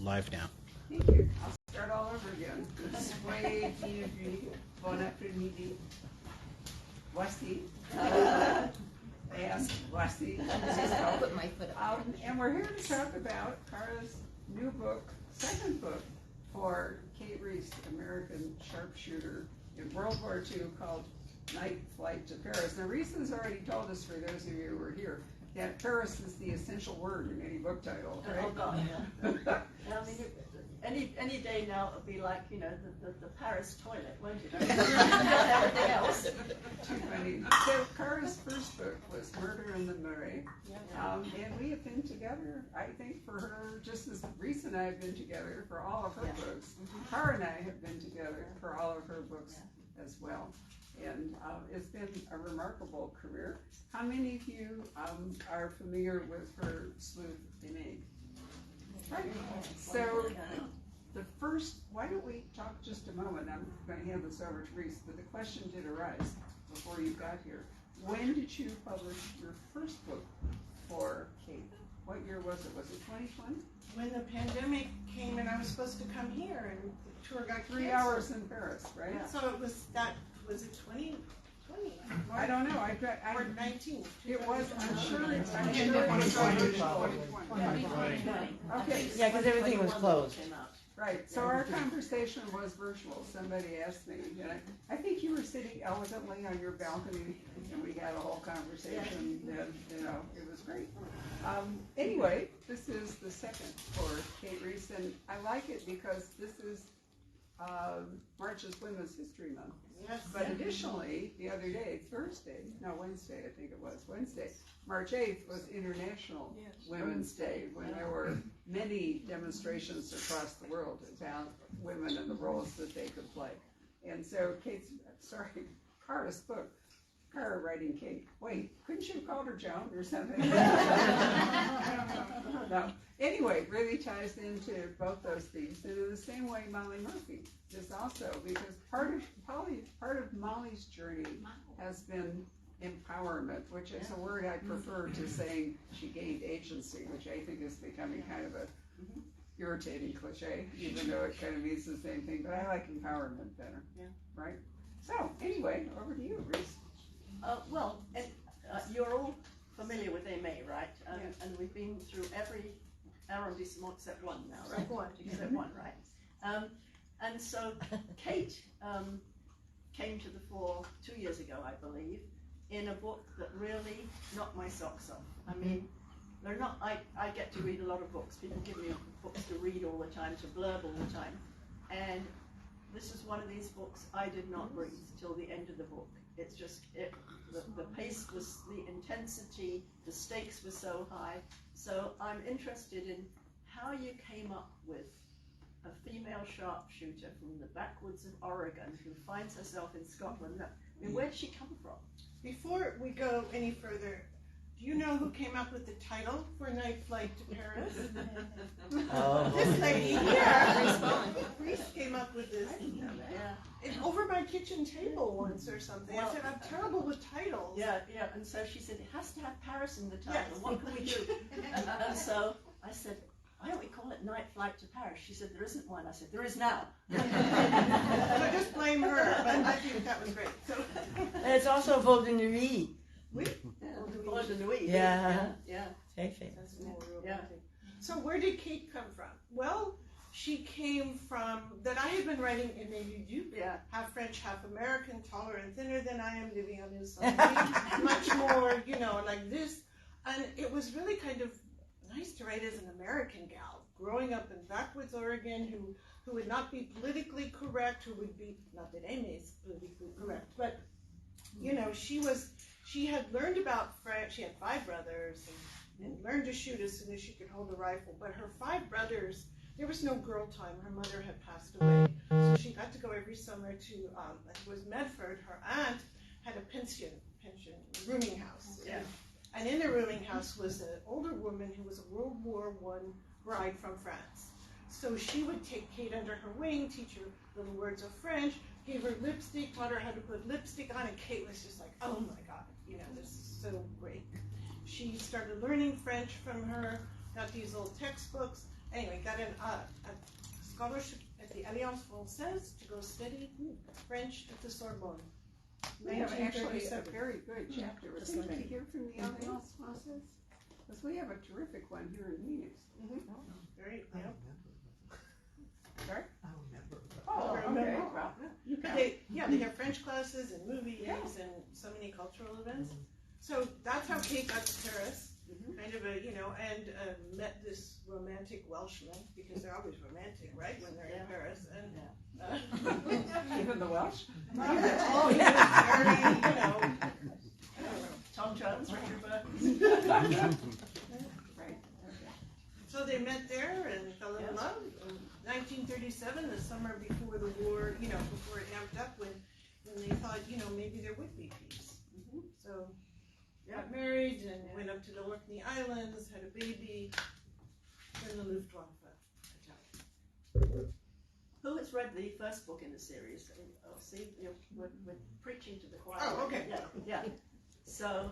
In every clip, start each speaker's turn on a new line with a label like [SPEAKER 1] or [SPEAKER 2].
[SPEAKER 1] live now.
[SPEAKER 2] Thank you. I'll start all over again. Soyez bienvenue. Bon après-midi. Voici. Yes, voici.
[SPEAKER 3] I'll put my foot up.
[SPEAKER 2] And we're here to talk about Cara's new book, second book, for Kate Rhys, American sharpshooter in World War II, called Night Flight to Paris. Now, Rhys has already told us, for those of you who are here, that Paris is the essential word in any book title, right?
[SPEAKER 4] Oh God, yeah. I mean, any day now it'll be like, you know, the Paris toilet, won't it? Everything else.
[SPEAKER 2] Too funny. So Cara's first book was Murder in the Marais, and we have been together, I think, for her, just as Rhys and I have been together for all of her books. Cara and I have been together for all of her books as well. And it's been a remarkable career. How many of you are familiar with her sleuth Enigma? Right. So the first, why don't we talk just a moment? I'm going to hand this over to Rhys, but the question did arise before you got here. When did you publish your first book for Kate? What year was it? Was it 2020?
[SPEAKER 5] When the pandemic came and I was supposed to come here and the tour got
[SPEAKER 2] 3
[SPEAKER 5] canceled.
[SPEAKER 2] hours in Paris, right?
[SPEAKER 5] Yeah. So it was that, was it 2020?
[SPEAKER 2] I don't know.
[SPEAKER 5] Or 19.
[SPEAKER 2] It was, I'm sure it was 2020. Okay.
[SPEAKER 6] Yeah, because everything was closed.
[SPEAKER 2] Right, so our conversation was virtual. Somebody asked me, and I think you were sitting elegantly on your balcony, and we had a whole conversation, and, you know, it was great. Anyway, this is the second for Kate Rhys, and I like it because this is March is Women's History Month.
[SPEAKER 5] Yes.
[SPEAKER 2] But additionally, the other day, Wednesday, I think it was, Wednesday, March 8th was International Women's Day, when there were many demonstrations across the world about women and the roles that they could play. And so Cara's book, Cara writing Kate. Wait, couldn't you have called her Joan or something? I don't know. Anyway, really ties into both those themes. And in the same way, Molly Murphy is also, because part of Molly's journey has been empowerment, which is a word I prefer to saying she gained agency, which I think is becoming kind of a irritating cliche, even though it kind of means the same thing. But I like empowerment better, right? So anyway, over to you, Rhys.
[SPEAKER 4] You're all familiar with MA, right? And we've been through every arrondissement except one now, right? Except one, right? And so Kate came to the fore 2 years ago, I believe, in a book that really knocked my socks off. I mean, they're not. I get to read a lot of books. People give me books to read all the time, to blurb all the time, and this is one of these books I did not breathe till the end of the book. It's just the pace was, the intensity, the stakes were so high. So I'm interested in how you came up with a female sharpshooter from the backwoods of Oregon who finds herself in Scotland. I mean, where did she come from?
[SPEAKER 5] Before we go any further, do you know who came up with the title for Night Flight to Paris? This lady here. Rhys came up with this. Over my kitchen table once or something. I said, I'm terrible with titles.
[SPEAKER 4] Yeah. And so she said, it has to have Paris in the title. Yes. What can we do? And so I said, why don't we call it Night Flight to Paris? She said, there isn't one. I said, there is now.
[SPEAKER 5] So just blame her, but I think that was great. So.
[SPEAKER 6] And it's also Vol de Nuit.
[SPEAKER 4] Oui. Vol de Nuit.
[SPEAKER 6] Yeah.
[SPEAKER 5] That's more romantic. So where did Kate come from? Well, she came from, that I had been writing in Élu, half French, half American, taller and thinner than I am, living on his side, much more, you know, like this. And it was really kind of nice to write as an American gal, growing up in backwoods Oregon, who would not be politically correct, who would be, not that Amy is politically correct, but, you know, she had learned about French. She had 5 brothers and learned to shoot as soon as she could hold a rifle. But her 5 brothers, there was no girl time. Her mother had passed away. So she got to go every summer to, it was Medford. Her aunt had a pension, rooming house. And in the rooming house was an older woman who was a World War I bride from France. So she would take Kate under her wing, teach her little words of French, gave her lipstick, taught her how to put lipstick on, and Kate was just like, oh my God, you know, this is so great. She started learning French from her, got these old textbooks, anyway, got a scholarship at the Alliance Française to go study French at the Sorbonne.
[SPEAKER 2] We have actually a
[SPEAKER 5] 1937.
[SPEAKER 2] very good chapter. Was anybody here from the Alliance Française? Because we have a terrific one here in Phoenix.
[SPEAKER 5] Very,
[SPEAKER 1] I
[SPEAKER 5] yeah.
[SPEAKER 1] remember.
[SPEAKER 2] Sorry?
[SPEAKER 1] I remember.
[SPEAKER 2] Oh,
[SPEAKER 5] I
[SPEAKER 2] okay.
[SPEAKER 5] remember.
[SPEAKER 2] Well, you
[SPEAKER 5] But
[SPEAKER 2] can.
[SPEAKER 5] they have French classes and movies and so many cultural events. So that's how Kate got to Paris. Kind of and met this romantic Welshman, because they're always romantic, right, when they're in Paris. And
[SPEAKER 2] Even the Welsh?
[SPEAKER 5] he was very, I don't know.
[SPEAKER 4] Tom Jones, Richard Burton.
[SPEAKER 2] Right.
[SPEAKER 5] So they met there and fell in love. In 1937, the summer before the war, before it amped up, when they thought, maybe there would be peace. So got married and went up to the Orkney Islands, had a baby, then the Luftwaffe attacked.
[SPEAKER 4] Who has read the first book in the series? Oh, see, we're preaching to the choir.
[SPEAKER 5] Oh, okay.
[SPEAKER 4] Yeah. So,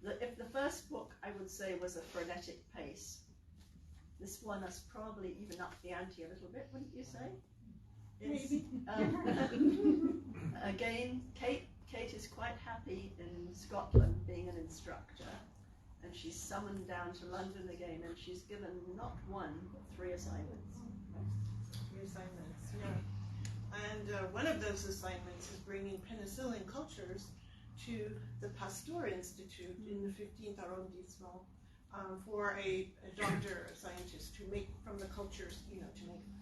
[SPEAKER 4] if the first book, I would say, was a frenetic pace, this one has probably even upped the ante a little bit, wouldn't you say?
[SPEAKER 5] Maybe.
[SPEAKER 4] Again, Kate is quite happy in Scotland being an instructor, and she's summoned down to London again, and she's given not one, but 3 assignments.
[SPEAKER 5] 3 assignments, yeah. And one of those assignments is bringing penicillin cultures to the Pasteur Institute in the 15th arrondissement for a doctor, a scientist, to make from the cultures, to make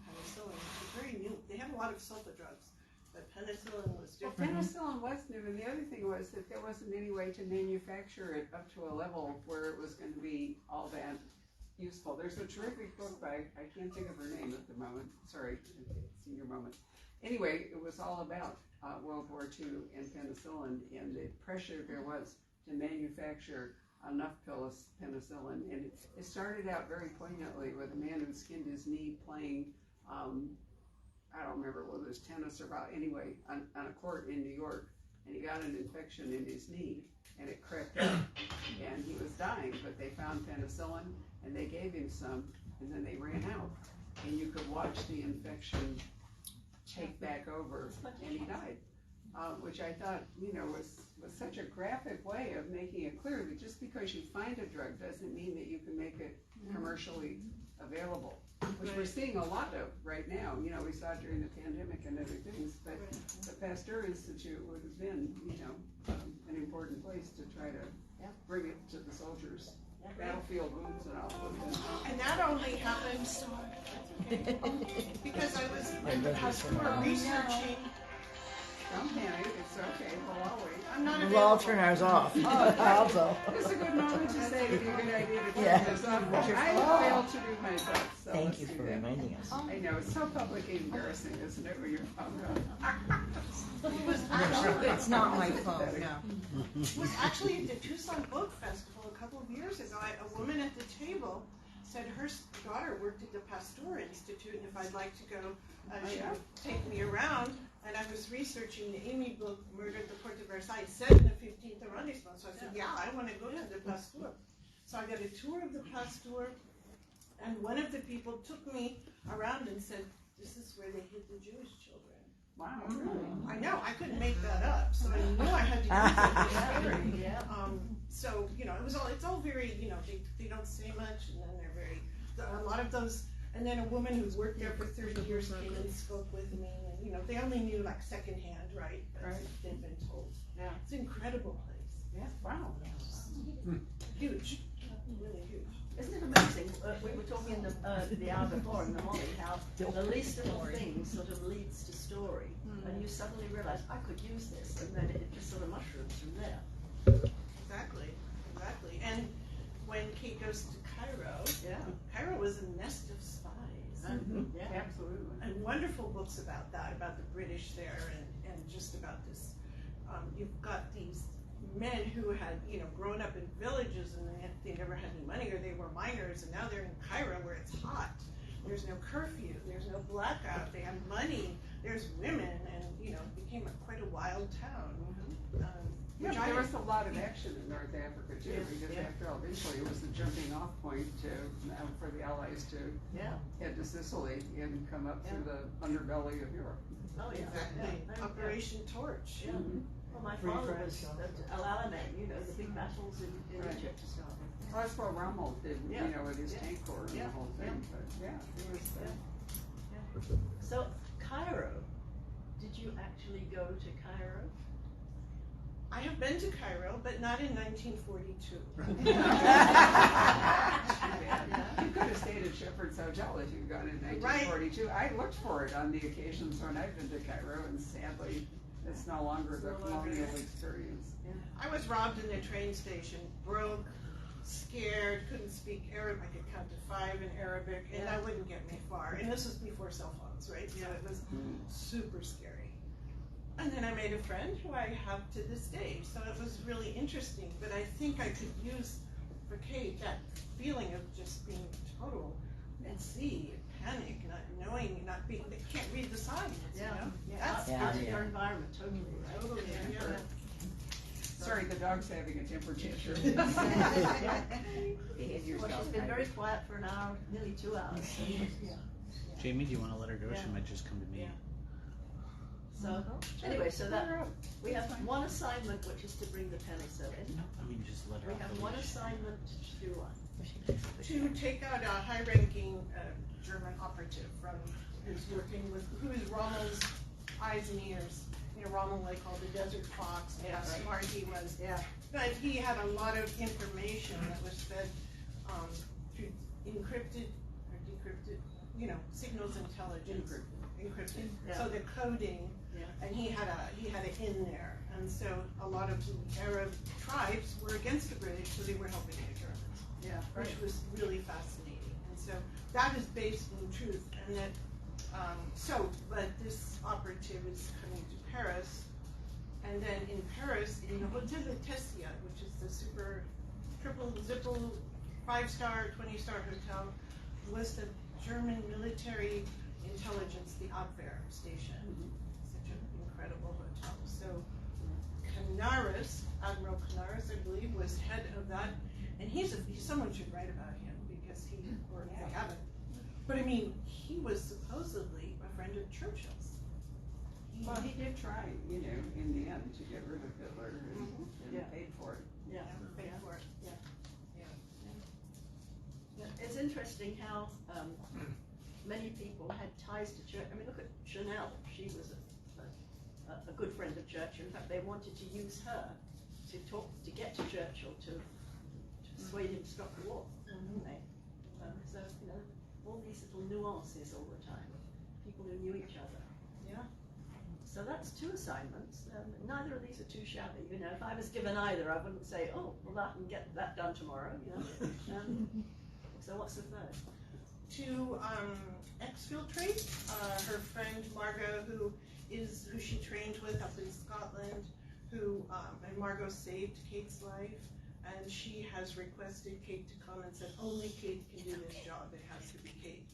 [SPEAKER 5] penicillin, which is very new. They have a lot of sulfa drugs, but penicillin was
[SPEAKER 2] Well,
[SPEAKER 5] different.
[SPEAKER 2] penicillin was new, and the other thing was that there wasn't any way to manufacture it up to a level where it was going to be all that useful. There's a terrific book by, I can't think of her name at the moment, sorry, senior moment. Anyway, it was all about World War II and penicillin, and the pressure there was to manufacture enough penicillin. And it started out very poignantly with a man who skinned his knee playing, I don't remember whether it was tennis or anyway, on a court in New York, and he got an infection in his knee, and it crept up, and he was dying, but they found penicillin, and they gave him some, and then they ran out, and you could watch the infection take back over, and he died, which I thought, was such a graphic way of making it clear that just because you find a drug doesn't mean that you can make it commercially available, which we're seeing a lot of right now. We saw it during the pandemic and other things, but the Pasteur Institute would have been, an important place to try to bring it to the soldiers. Battlefield wounds and all.
[SPEAKER 5] And that only happened because I was in the Pasteur researching.
[SPEAKER 2] Don't panic, it's okay, we'll all wait.
[SPEAKER 5] I'm not
[SPEAKER 6] We'll all
[SPEAKER 5] available.
[SPEAKER 6] turn ours off.
[SPEAKER 2] Oh,
[SPEAKER 6] Also.
[SPEAKER 2] It's a good moment to say it'd be a good idea to
[SPEAKER 6] Yeah.
[SPEAKER 2] turn this off, which I failed to do myself, so
[SPEAKER 6] Thank
[SPEAKER 2] let's
[SPEAKER 6] you
[SPEAKER 2] do
[SPEAKER 6] for
[SPEAKER 2] that.
[SPEAKER 6] reminding us.
[SPEAKER 2] I know, it's so publicly embarrassing, isn't it, when you're found out?
[SPEAKER 5] It was actually,
[SPEAKER 3] It's not my phone, no.
[SPEAKER 5] it was actually at the Tucson Book Festival a couple of years ago. A woman at the table said her daughter worked at the Pasteur Institute, and if I'd like to go, she would take me around. And I was researching the Amy book, Murder at the Porte de Versailles, set in the 15th arrondissement. So I said, I want to go to the Pasteur. So I got a tour of the Pasteur, and one of the people took me around and said, this is where they hid the Jewish children.
[SPEAKER 2] Wow, really?
[SPEAKER 5] I know, I couldn't make that up, so I knew I had to use it in the story. So, it's all very, they don't say much, and then they're very, a lot of those, and then a woman who's worked there for 30 years came and spoke with me, and, they only knew like secondhand, right? But they'd been told.
[SPEAKER 2] Yeah.
[SPEAKER 5] It's an incredible place.
[SPEAKER 2] Yeah, wow.
[SPEAKER 5] Huge, really huge.
[SPEAKER 4] Isn't it amazing? We were talking in the hour before in the Molly how the least little thing sort of leads to story, and you suddenly realize I could use this, and then it just sort of mushrooms from there.
[SPEAKER 5] Exactly. And when Kate goes to Cairo, Cairo was a nest of spies.
[SPEAKER 2] Absolutely.
[SPEAKER 5] And wonderful books about that, about the British there, and just about this. You've got these men who had, grown up in villages and they never had any money, or they were miners, and now they're in Cairo where it's hot. There's no curfew, there's no blackout, they have money, there's women, and, it became quite a wild town.
[SPEAKER 2] Yeah,
[SPEAKER 5] Which
[SPEAKER 2] but
[SPEAKER 5] I
[SPEAKER 2] there was a lot of action in North Africa too, because after all, eventually it was the jumping off point to, for the Allies to head to Sicily and come up through the underbelly of Europe.
[SPEAKER 4] Oh, yeah.
[SPEAKER 5] Exactly.
[SPEAKER 4] Yeah.
[SPEAKER 5] Operation Torch.
[SPEAKER 4] Yeah. Well, my
[SPEAKER 1] Free
[SPEAKER 4] father
[SPEAKER 1] France,
[SPEAKER 4] was at Al Alamein, you know, the big battles in
[SPEAKER 2] Right.
[SPEAKER 4] Egypt and stuff.
[SPEAKER 2] Well, that's what Rommel did,
[SPEAKER 4] Yeah.
[SPEAKER 2] you know, with his tank corps and the whole thing, but yeah, it was,
[SPEAKER 4] So, Cairo, did you actually go to Cairo?
[SPEAKER 5] I have been to Cairo, but not in 1942.
[SPEAKER 2] You could have stayed at Shepherd's Hotel if you'd gone in
[SPEAKER 5] Right.
[SPEAKER 2] 1942. I looked for it on the occasions when I've been to Cairo, and sadly, it's no longer the colonial experience.
[SPEAKER 5] I was robbed in the train station, broke, scared, couldn't speak Arabic. I could count to 5 in Arabic, and that wouldn't get me far. And this was before cell phones, right? So it was super scary. And then I made a friend who I have to this day. So it was really interesting. But I think I could use for Kate that feeling of just being total at sea, panic, not knowing, not being, they can't read the signs. You know? That's
[SPEAKER 4] Out of your environment, totally, right?
[SPEAKER 5] totally. Yeah.
[SPEAKER 2] Sorry, the dog's having a temper tantrum. Behave
[SPEAKER 4] Well,
[SPEAKER 2] yourself.
[SPEAKER 4] she's been very quiet for an hour, nearly 2 hours. So,
[SPEAKER 7] Jamie, do you want to let her go?
[SPEAKER 4] Yeah.
[SPEAKER 7] She might just come to me.
[SPEAKER 4] Yeah. So, anyway, so that, we have one assignment, which is to bring the pennies in.
[SPEAKER 7] No, I mean, just let her
[SPEAKER 4] We
[SPEAKER 7] off
[SPEAKER 4] have
[SPEAKER 7] the
[SPEAKER 4] one
[SPEAKER 7] leash.
[SPEAKER 4] assignment to do one.
[SPEAKER 5] To take out a high-ranking German operative from who's working with, who is Rommel's eyes and ears. You know, Rommel they called the Desert Fox, and how smart he was.
[SPEAKER 4] Yeah.
[SPEAKER 5] But he had a lot of information that was fed through encrypted or decrypted, you know, signals intelligence. Encrypted.
[SPEAKER 4] Yeah.
[SPEAKER 5] So the coding,
[SPEAKER 4] Yeah.
[SPEAKER 5] and he had it in there. And so a lot of the Arab tribes were against the British, so they were helping the Germans.
[SPEAKER 4] Yeah.
[SPEAKER 5] Which was really fascinating. And so that is based in truth. And that, but this operative is coming to Paris. And then in Paris, in the Hotel de Tessia, which is the super triple zipple 5-star, 20-star hotel, was the German military intelligence, the Abwehr station. Such an incredible hotel. So Canaris, Admiral Canaris, I believe, was head of that. And someone should write about him because or they haven't. But I mean, he was supposedly a friend of Churchill's.
[SPEAKER 2] Well, he did try, you know, in the end to get rid of Hitler and paid for it.
[SPEAKER 4] Yeah.
[SPEAKER 5] Paid for it.
[SPEAKER 4] It's interesting how many people had ties to Churchill. I mean, look at Chanel. She was a good friend of Churchill. In fact, they wanted to use her to get to Churchill to persuade him to stop the war. Didn't they? So, you know, all these little nuances all the time. People who knew each other.
[SPEAKER 5] Yeah.
[SPEAKER 4] So that's 2 assignments. Neither of these are too shabby. You know, if I was given either, I wouldn't say, oh, well, I can get that done tomorrow. You know. So what's the third?
[SPEAKER 5] To exfiltrate her friend Margot, who she trained with up in Scotland, and Margot saved Kate's life, and she has requested Kate to come and said only Kate can do this job. It has to be Kate.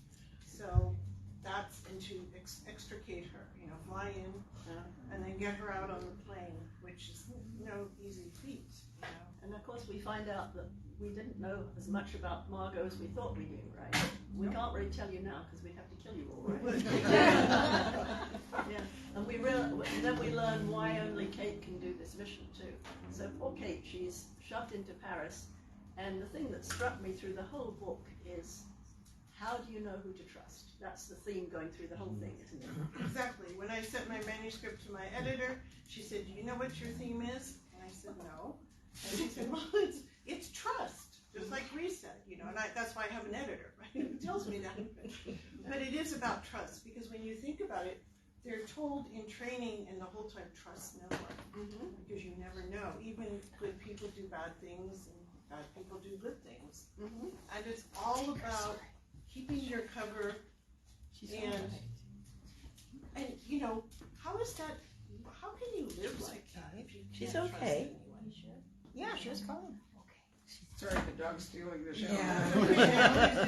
[SPEAKER 5] So that's to extricate her, you know, fly in and then get her out on the plane, which is no easy feat, you know.
[SPEAKER 4] And of course, we find out that we didn't know as much about Margot as we thought we knew, right? We can't really tell you now because we'd have to kill you all, right? Yeah. And then we learn why only Kate can do this mission too. So poor Kate, she's shoved into Paris, and the thing that struck me through the whole book is, how do you know who to trust? That's the theme going through the whole thing, isn't it?
[SPEAKER 5] Exactly. When I sent my manuscript to my editor, she said, "Do you know what your theme is?" And I said, "No." And she said, "Well, it's trust, just like Rhys said, you know." And that's why I have an editor, right? Who tells me that. But it is about trust, because when you think about it, they're told in training and the whole time, trust no one, because you never know. Even good people do bad things, and bad people do good things. And it's all about keeping your cover. And you know, how is that? How can you live like that if you can't
[SPEAKER 6] She's
[SPEAKER 5] trust
[SPEAKER 6] okay.
[SPEAKER 5] anyone?
[SPEAKER 6] Yeah, she was fine.
[SPEAKER 2] Sorry, the dog's stealing the show.
[SPEAKER 5] Yeah.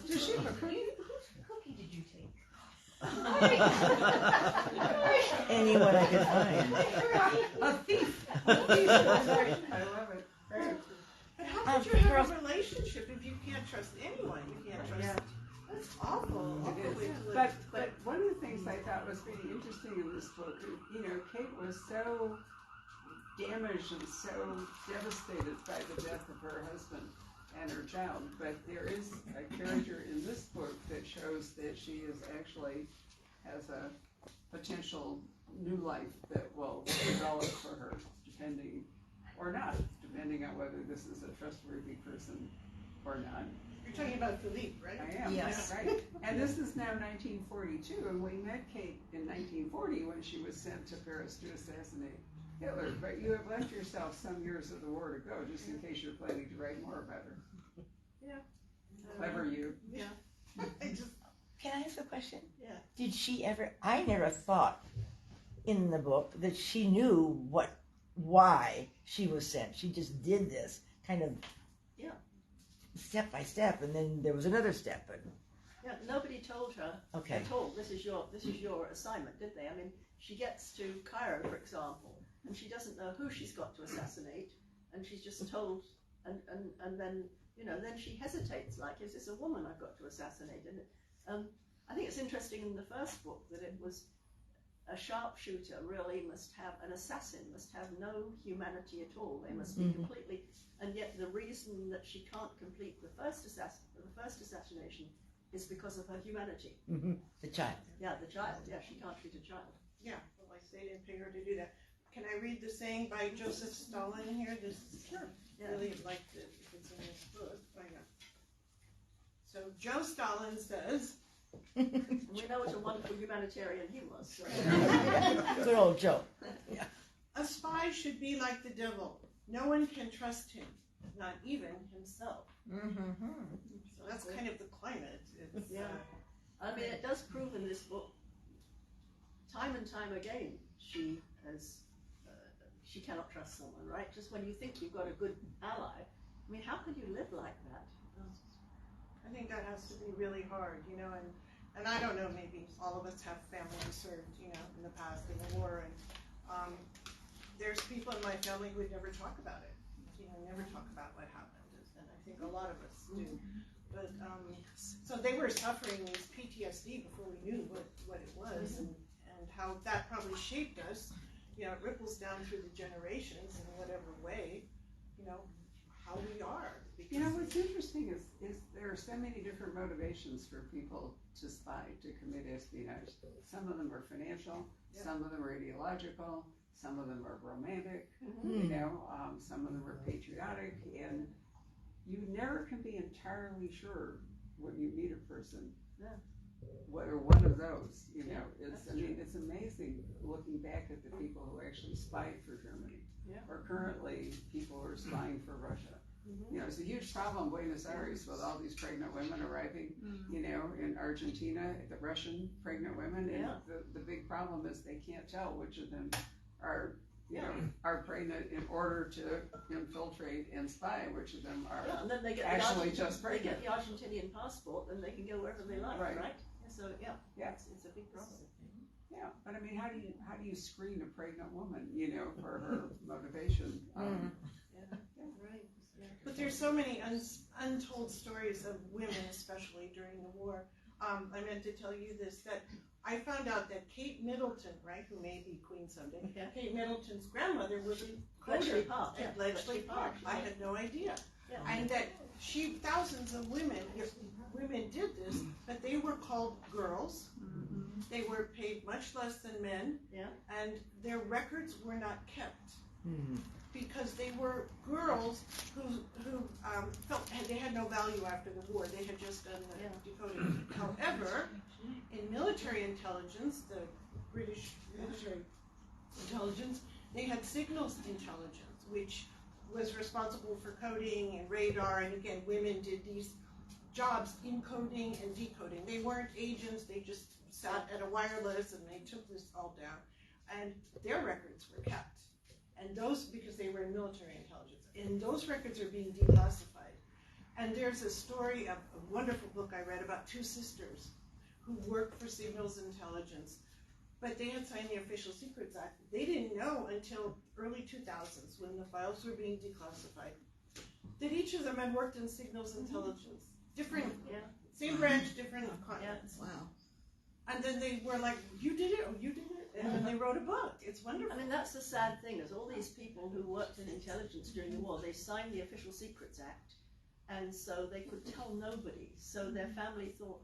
[SPEAKER 2] Does she have a cookie?
[SPEAKER 3] Whose cookie did you take?
[SPEAKER 6] Anyone I could find.
[SPEAKER 2] A thief. I love it. Right.
[SPEAKER 5] But how could you have a relationship if you can't trust anyone? You can't trust. That's awful.
[SPEAKER 2] It is.
[SPEAKER 5] way to live.
[SPEAKER 2] But one of the things I thought was really interesting in this book, you know, Kate was so damaged and so devastated by the death of her husband and her child, but there is a character in this book that shows that she is actually has a potential new life that will develop for her, depending or not, depending on whether this is a trustworthy person or not.
[SPEAKER 5] You're talking about Philippe, right?
[SPEAKER 2] I am.
[SPEAKER 3] Yes.
[SPEAKER 2] Right. And this is now 1942, and we met Kate in 1940 when she was sent to Paris to assassinate Hitler. But you have left yourself some years of the war to go, just in case you're planning to write more about her.
[SPEAKER 5] Yeah.
[SPEAKER 2] Clever you.
[SPEAKER 5] Yeah. I just,
[SPEAKER 6] Can I ask a question?
[SPEAKER 5] Yeah.
[SPEAKER 6] Did she ever, I never thought in the book that she knew why she was sent. She just did this kind of step by step, and then there was another step. And
[SPEAKER 4] Yeah, nobody told her
[SPEAKER 6] okay.
[SPEAKER 4] at all, this is your assignment, did they? I mean, she gets to Cairo, for example, and she doesn't know who she's got to assassinate, and she's just told, and then, you know, then she hesitates, like, is this a woman I've got to assassinate? And I think it's interesting in the first book that it was a sharpshooter really must have, an assassin must have no humanity at all. They must be completely, and yet the reason that she can't complete the first assassination is because of her humanity.
[SPEAKER 6] The child.
[SPEAKER 4] Yeah, the child. Yeah, she can't treat a child.
[SPEAKER 5] yeah, well, like they didn't pay her to do that. Can I read the saying by Joseph Stalin here? This is
[SPEAKER 4] Yeah.
[SPEAKER 5] really like it if it's in this book. Why not? So Joe Stalin says,
[SPEAKER 4] And we know what a wonderful humanitarian he was. So.
[SPEAKER 6] Good old Joe.
[SPEAKER 5] a spy should be like the devil. No one can trust him, not even himself. So that's kind of the climate. It's,
[SPEAKER 4] I mean, it does prove in this book, time and time again, she has, she cannot trust someone, right? Just when you think you've got a good ally, I mean, how could you live like that?
[SPEAKER 5] I think that has to be really hard, you know, and I don't know, maybe all of us have family who served, you know, in the past in the war, and there's people in my family who would never talk about it, you know, never talk about what happened, and I think a lot of us do. But, so they were suffering this PTSD before we knew what it was, and how that probably shaped us, you know, it ripples down through the generations in whatever way, you know, how we are.
[SPEAKER 2] You know, what's interesting is there are so many different motivations for people to spy, to commit espionage. Some of them are financial, some of them are ideological, some of them are romantic, you know, some of them are patriotic, and you never can be entirely sure when you meet a person whether one of those, you know, I mean, it's amazing looking back at the people who actually spied for Germany, or currently people who are spying for Russia. You know, it's a huge problem in Buenos Aires with all these pregnant women arriving, you know, in Argentina, the Russian pregnant women, and the big problem is they can't tell which of them are, you know, are pregnant in order to infiltrate and spy, which of them are
[SPEAKER 4] and then they get
[SPEAKER 2] actually just pregnant.
[SPEAKER 4] They get the Argentinian passport, and they can go wherever they like, right? So it's a big problem.
[SPEAKER 2] Yeah, but I mean, how do you screen a pregnant woman, you know, for her motivation?
[SPEAKER 4] Right.
[SPEAKER 5] But there's so many untold stories of women, especially during the war. I meant to tell you this, that I found out that Kate Middleton, right, who may be queen someday, Kate Middleton's grandmother was a
[SPEAKER 4] Bletchley
[SPEAKER 5] coder
[SPEAKER 4] Park.
[SPEAKER 5] at Bletchley Park. I had no idea. And that thousands of women did this, but they were called girls. They were paid much less than men, and their records were not kept. Because they were girls who felt they had no value after the war. They had just done the decoding. However, in military intelligence, the British military intelligence, they had signals intelligence, which was responsible for coding and radar. And again, women did these jobs encoding and decoding. They weren't agents. They just sat at a wireless and they took this all down. And their records were kept. And those, because they were in military intelligence, and those records are being declassified. And there's a story, a wonderful book I read about two sisters who worked for Signals Intelligence, but they had signed the Official Secrets Act. They didn't know until early 2000s, when the files were being declassified, that each of them had worked in Signals Intelligence. Different, same branch, different continents.
[SPEAKER 6] Wow.
[SPEAKER 5] And then they were like, you did it, oh, you did it. And then they wrote a book. It's wonderful.
[SPEAKER 4] I mean, that's the sad thing, is all these people who worked in intelligence during the war, they signed the Official Secrets Act, and so they could tell nobody. So their family thought,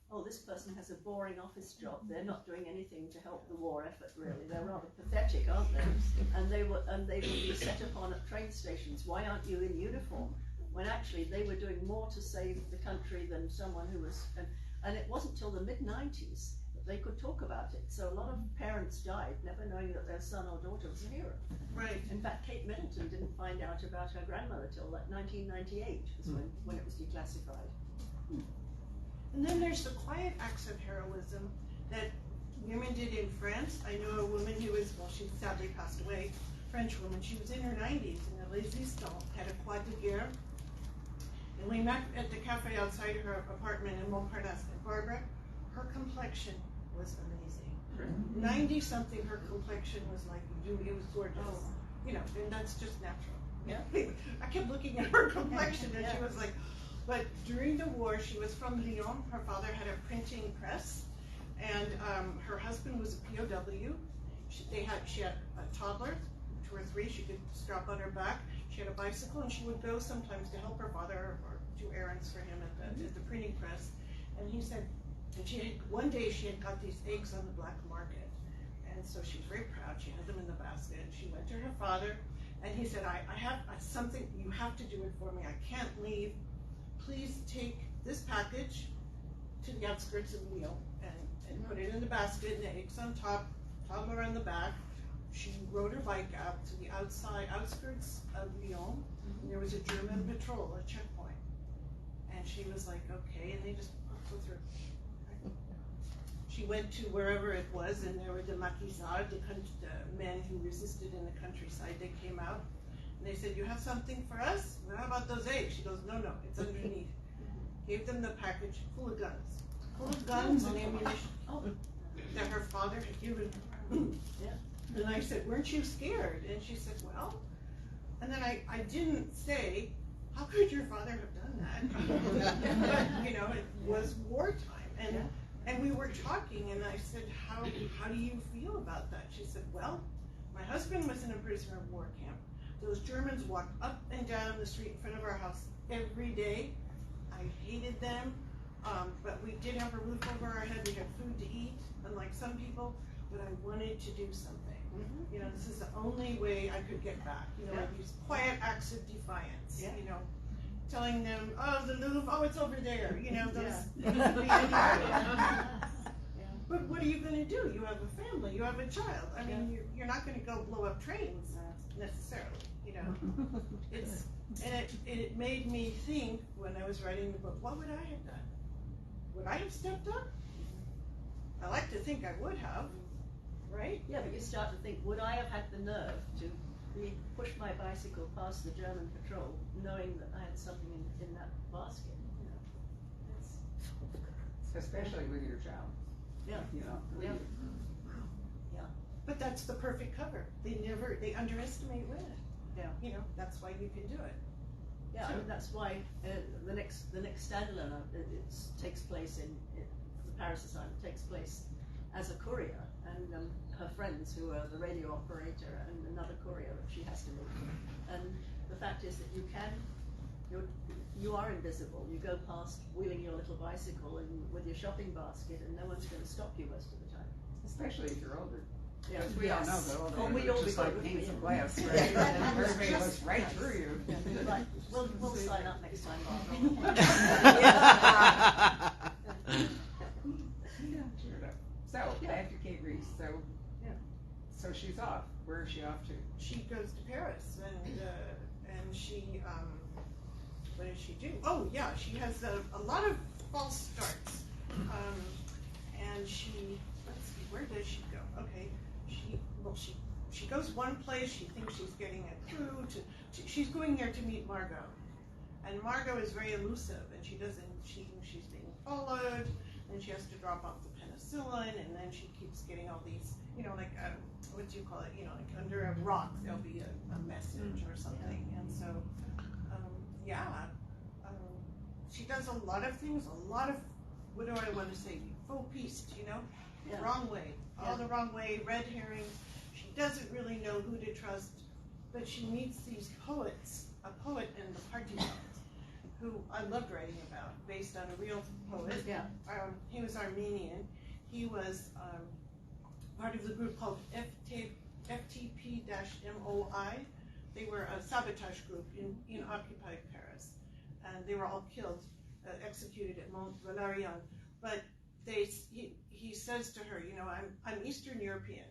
[SPEAKER 4] oh, this person has a boring office job. They're not doing anything to help the war effort, really. They're rather pathetic, aren't they? And they would be set upon at train stations. Why aren't you in uniform? When actually they were doing more to save the country than someone who was... And it wasn't till the mid-90s that they could talk about it. So a lot of parents died never knowing that their son or daughter was a hero.
[SPEAKER 5] Right.
[SPEAKER 4] In fact, Kate Middleton didn't find out about her grandmother till like 1998 was when it was declassified.
[SPEAKER 5] And then there's the quiet acts of heroism that women did in France. I know a woman who was, well, she sadly passed away, French woman. She was in her 90s in a Resistance, had a croix de guerre. And we met at the cafe outside her apartment in Montparnasse. And Barbara, her complexion was amazing. 90-something, her complexion was like, it was gorgeous. You know, and that's just natural.
[SPEAKER 4] Yeah.
[SPEAKER 5] I kept looking at her complexion and she was like, but during the war, she was from Lyon. Her father had a printing press, and her husband was a POW. She had a toddler, 2 or 3. She could strap on her back. She had a bicycle, and she would go sometimes to help her father or do errands for him at the printing press. And he said, and one day she had got these eggs on the black market, and so she was very proud. She had them in the basket. She went to her father, and he said, I have something. You have to do it for me. I can't leave. Please take this package to the outskirts of Lyon and put it in the basket, and the eggs on top, toddler on the back. She rode her bike out to the outskirts of Lyon, and there was a German patrol, a checkpoint. And she was like, okay, and they just put her. She went to wherever it was, and there were the maquisards, the men who resisted in the countryside. They came out. And they said, you have something for us? Well, how about those eggs? She goes, no, it's underneath. Gave them the package full of guns. Full of guns and ammunition that her father had given her. And I said, weren't you scared? And she said, well. And then I didn't say, how could your father have done that? But, you know, it was wartime. And we were talking, and I said, how do you feel about that? She said, well, my husband was in a prisoner of war camp. Those Germans walked up and down the street in front of our house every day. I hated them, but we did have a roof over our head. We had food to eat, unlike some people, but I wanted to do something. You know, this is the only way I could get back. You know, like these quiet acts of defiance, you know, telling them, oh, the Louvre, oh, it's over there. You know, those. But what are you going to do? You have a family, you have a child. I mean, you're not going to go blow up trains necessarily, you know. It made me think when I was writing the book, what would I have done? Would I have stepped up? I like to think I would have, right?
[SPEAKER 4] Yeah, but you start to think, would I have had the nerve to push my bicycle past the German patrol, knowing that I had something in that basket? You know,
[SPEAKER 2] especially with your child.
[SPEAKER 4] Yeah.
[SPEAKER 2] You know.
[SPEAKER 4] Yeah.
[SPEAKER 5] But that's the perfect cover. They underestimate women.
[SPEAKER 4] Yeah.
[SPEAKER 5] You know, that's why you can do it.
[SPEAKER 4] Yeah, and that's why the next standalone takes place in the Paris assignment takes place as a courier, and her friends who are the radio operator and another courier that she has to meet. And the fact is that you are invisible. You go past wheeling your little bicycle and with your shopping basket, and no one's going to stop you most of the time.
[SPEAKER 2] Especially if you're older.
[SPEAKER 4] Yeah,
[SPEAKER 2] Because we all know that older
[SPEAKER 4] Oh, we
[SPEAKER 2] women
[SPEAKER 4] all
[SPEAKER 2] just
[SPEAKER 4] be
[SPEAKER 2] like
[SPEAKER 4] good,
[SPEAKER 2] panes
[SPEAKER 4] we-
[SPEAKER 2] of glass, right? And everybody looks right through you.
[SPEAKER 4] Right. We'll sign up next time, Barbara.
[SPEAKER 2] Sure enough. So, back to Kate Rhys. So she's off. Where is she off to?
[SPEAKER 5] She goes to Paris, and she, what does she do? Oh yeah, she has a lot of false starts, and she, let's see, where does she go? Okay, she goes one place. She thinks she's getting a clue she's going there to meet Margot, and Margot is very elusive, and she thinks she's being followed. then she has to drop off the penicillin, and then she keeps getting all these, like, what do you call it, like under a rock there'll be a message or something, and so, she does a lot of things, a lot of, what do I want to say, faux piste, wrong way, all the wrong way, red herring. She doesn't really know who to trust, but she meets these poets, a poet in the party who I loved writing about, based on a real poet. He was Armenian. He was part of the group called FTP-MOI. They were a sabotage group in occupied Paris, and they were all killed, executed at Mont Valérien. But he says to her, I'm Eastern European.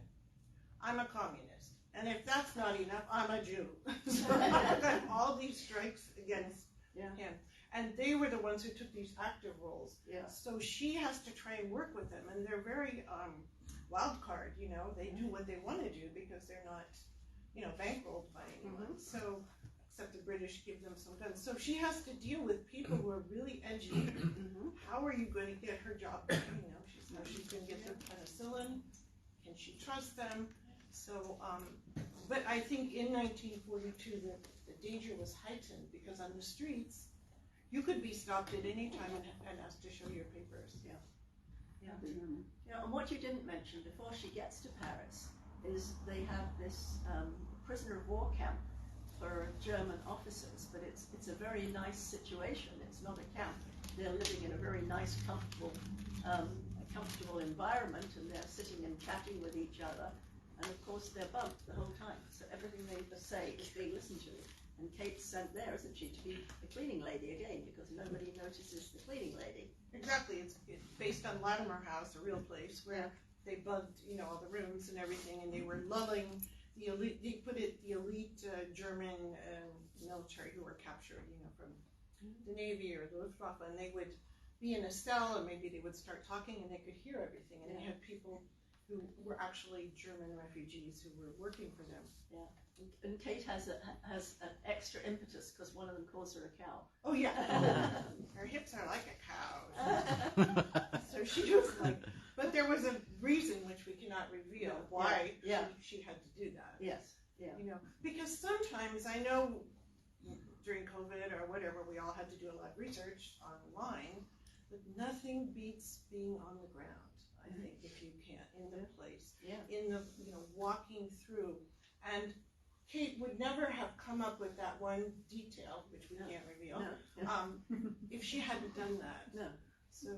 [SPEAKER 5] I'm a communist. And if that's not enough, I'm a Jew. So I've got all these strikes against him. And they were the ones who took these active roles. So she has to try and work with them. And they're very wild card, They do what they want to do because they're not, bankrolled by anyone. So, except the British give them some guns. So she has to deal with people who are really edgy. How are you going to get her job back? She's going to get their penicillin. Can she trust them? So, but I think in 1942 the danger was heightened because on the streets you could be stopped at any time and asked to show your papers.
[SPEAKER 4] And what you didn't mention before she gets to Paris is they have this prisoner of war camp for German officers, but it's a very nice situation. It's not a camp. They're living in a very nice, comfortable environment, and they're sitting and chatting with each other, and of course they're bugged the whole time, so everything they say is being listened to. And Kate's sent there, isn't she, to be the cleaning lady again, because nobody notices the cleaning lady.
[SPEAKER 5] Exactly, it's based on Latimer House, a real place where they bugged, all the rooms and everything, and they were lulling the elite, the elite German military who were captured, from the Navy or the Luftwaffe, and they would be in a cell, and maybe they would start talking, and they could hear everything, and they had people who were actually German refugees who were working for them.
[SPEAKER 4] And Kate has an extra impetus because one of them calls her a cow.
[SPEAKER 5] Oh yeah, her hips are like a cow's. So she was like, but there was a reason which we cannot reveal why she had to do that. Because sometimes I know during COVID or whatever, we all had to do a lot of research online, but nothing beats being on the ground. I think if you can, in the place, in the walking through, and Kate would never have come up with that one detail, which we can't reveal, if she hadn't done that. So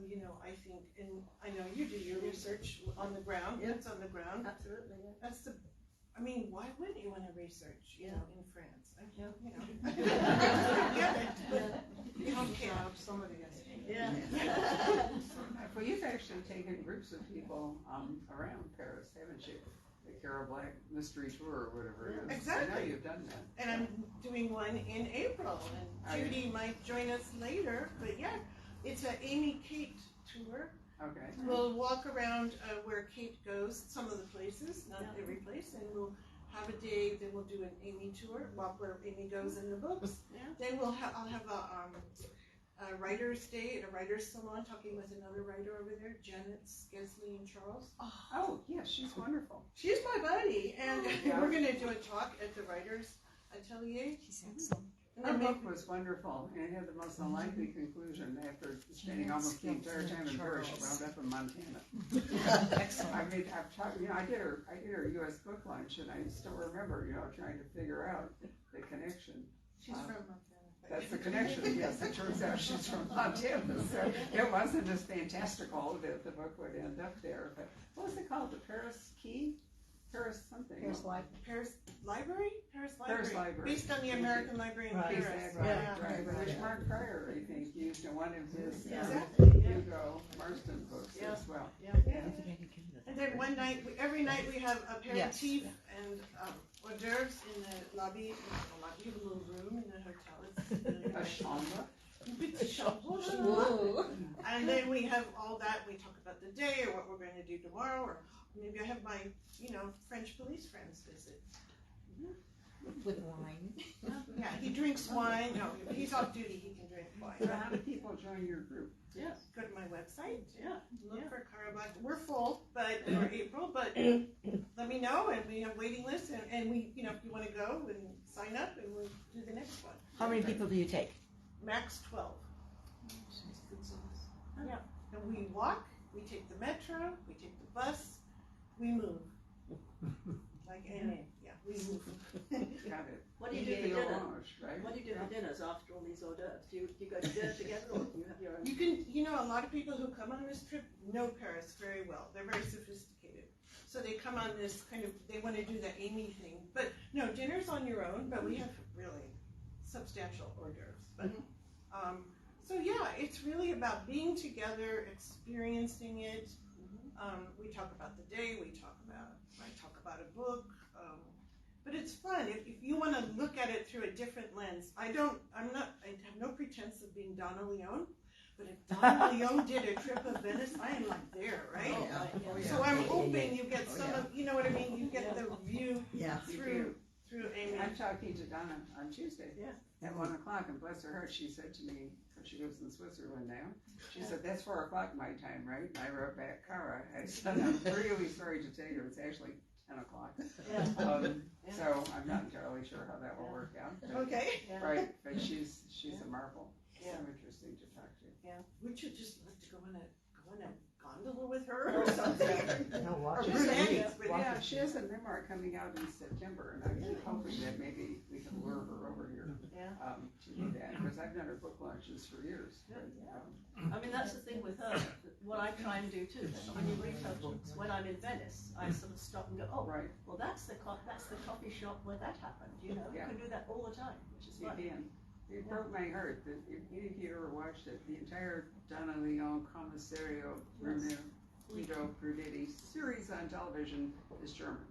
[SPEAKER 5] I think, and I know you do your research on the ground. It's on the ground.
[SPEAKER 4] Absolutely.
[SPEAKER 5] That's the. I mean, why wouldn't you want to research? In France.
[SPEAKER 2] You don't care. Somebody has Well, you've actually taken groups of people around Paris, haven't you? The Cara Black mystery tour or whatever it is.
[SPEAKER 5] Exactly.
[SPEAKER 2] I know you've done that.
[SPEAKER 5] And I'm doing one in April, and Judy might join us later. But it's an Amy Kate tour.
[SPEAKER 2] Okay.
[SPEAKER 5] We'll walk around where Kate goes, some of the places, not every place, and we'll have a day. Then we'll do an Amy tour, walk where Amy goes in the books. Then I'll have a writer's day at a writer's salon, talking with another writer over there, Janet Skesley and Charles.
[SPEAKER 2] Oh, yeah, she's wonderful.
[SPEAKER 5] She's my buddy, and we're going to do a talk at the writer's atelier.
[SPEAKER 3] She's excellent.
[SPEAKER 2] Her book was wonderful, and it had the most unlikely conclusion after spending almost the entire time in Paris. She wound up in Montana.
[SPEAKER 3] Excellent.
[SPEAKER 2] I mean, I've talked, I did her U.S. book lunch, and I still remember, trying to figure out the connection.
[SPEAKER 5] She's from Montana.
[SPEAKER 2] That's the connection, yes. It turns out she's from Montana, so it wasn't as fantastical that the book would end up there. But what was it called? The Paris Key? Paris something?
[SPEAKER 3] Paris Library?
[SPEAKER 5] Paris Library?
[SPEAKER 2] Paris Library.
[SPEAKER 5] Based on the American Library in Paris.
[SPEAKER 2] Exactly, right. Which Mark Pryor, I think, used in one of his Hugo Marston books as well.
[SPEAKER 5] And then one night, every night we have aperitif and hors d'oeuvres in the lobby. We have a little room in the hotel.
[SPEAKER 2] A chambre.
[SPEAKER 5] And then we have all that. We talk about the day or what we're going to do tomorrow, or maybe I have my, French police friends visit.
[SPEAKER 3] With wine.
[SPEAKER 5] Yeah, he drinks wine. No, he's off duty. He can drink wine.
[SPEAKER 2] So how do people join your group?
[SPEAKER 4] Yeah.
[SPEAKER 5] Go to my website.
[SPEAKER 4] Yeah.
[SPEAKER 5] Look
[SPEAKER 4] Yeah.
[SPEAKER 5] for Cara Black. We're full, but or April, but let me know, and we have waiting lists, and we, you know, if you want to go and sign up, and we'll do the next one.
[SPEAKER 6] How many people do you take?
[SPEAKER 5] Max 12. Yeah. And we walk. We take the metro. We take the bus. We move. Like Amy. Yeah, we move.
[SPEAKER 2] Got it.
[SPEAKER 4] What do you do for
[SPEAKER 2] Maybe
[SPEAKER 4] dinner?
[SPEAKER 2] orange, right?
[SPEAKER 4] What do you do for dinners after all these hors d'oeuvres? Do you go to dinner together, or do you have your own?
[SPEAKER 5] You can, you know, a lot of people who come on this trip know Paris very well. They're very sophisticated. So they come on this kind of, they want to do the Amy thing. But no, dinner's on your own, but we have really substantial hors d'oeuvres. But, so yeah, it's really about being together, experiencing it. We talk about the day, I talk about a book. But it's fun. If you want to look at it through a different lens, I have no pretense of being Donna Leone, but if Donna Leone did a trip of Venice, I am like there, right?
[SPEAKER 2] Oh, yeah.
[SPEAKER 5] So I'm hoping you get some of, you know what I mean? You get the view
[SPEAKER 2] You
[SPEAKER 5] through Amy.
[SPEAKER 2] I'm talking to Donna on Tuesday.
[SPEAKER 4] Yeah.
[SPEAKER 2] At 1 o'clock, and bless her heart, she said to me, because she lives in Switzerland now, she said, that's 4 o'clock my time, right? And I wrote back, Cara, I said, I'm really sorry to tell you, it's actually 10 o'clock. So I'm not entirely sure how that will work out. But,
[SPEAKER 5] Okay.
[SPEAKER 2] right, but she's a marvel. So interesting to talk to.
[SPEAKER 5] Would you just love to go in a gondola with her or something?
[SPEAKER 6] No,
[SPEAKER 5] Or
[SPEAKER 6] watch it.
[SPEAKER 5] brunettes with
[SPEAKER 2] Yeah, she has a memoir coming out in September, and I'm hoping that maybe we can lure her over here to do that, because I've done her book launches for years. But,
[SPEAKER 4] I mean, that's the thing with her. What I try and do too. When you read her books, when I'm in Venice, I sort of stop and go, oh,
[SPEAKER 2] right,
[SPEAKER 4] well, that's the coffee shop where that happened. You know, you
[SPEAKER 2] Yeah.
[SPEAKER 4] can do that all the time, which is
[SPEAKER 2] you
[SPEAKER 4] fun.
[SPEAKER 2] can. It broke my heart that if any of you ever watched it, the entire Donna Leone Commissario Bruno Guido Brunetti series on television is German.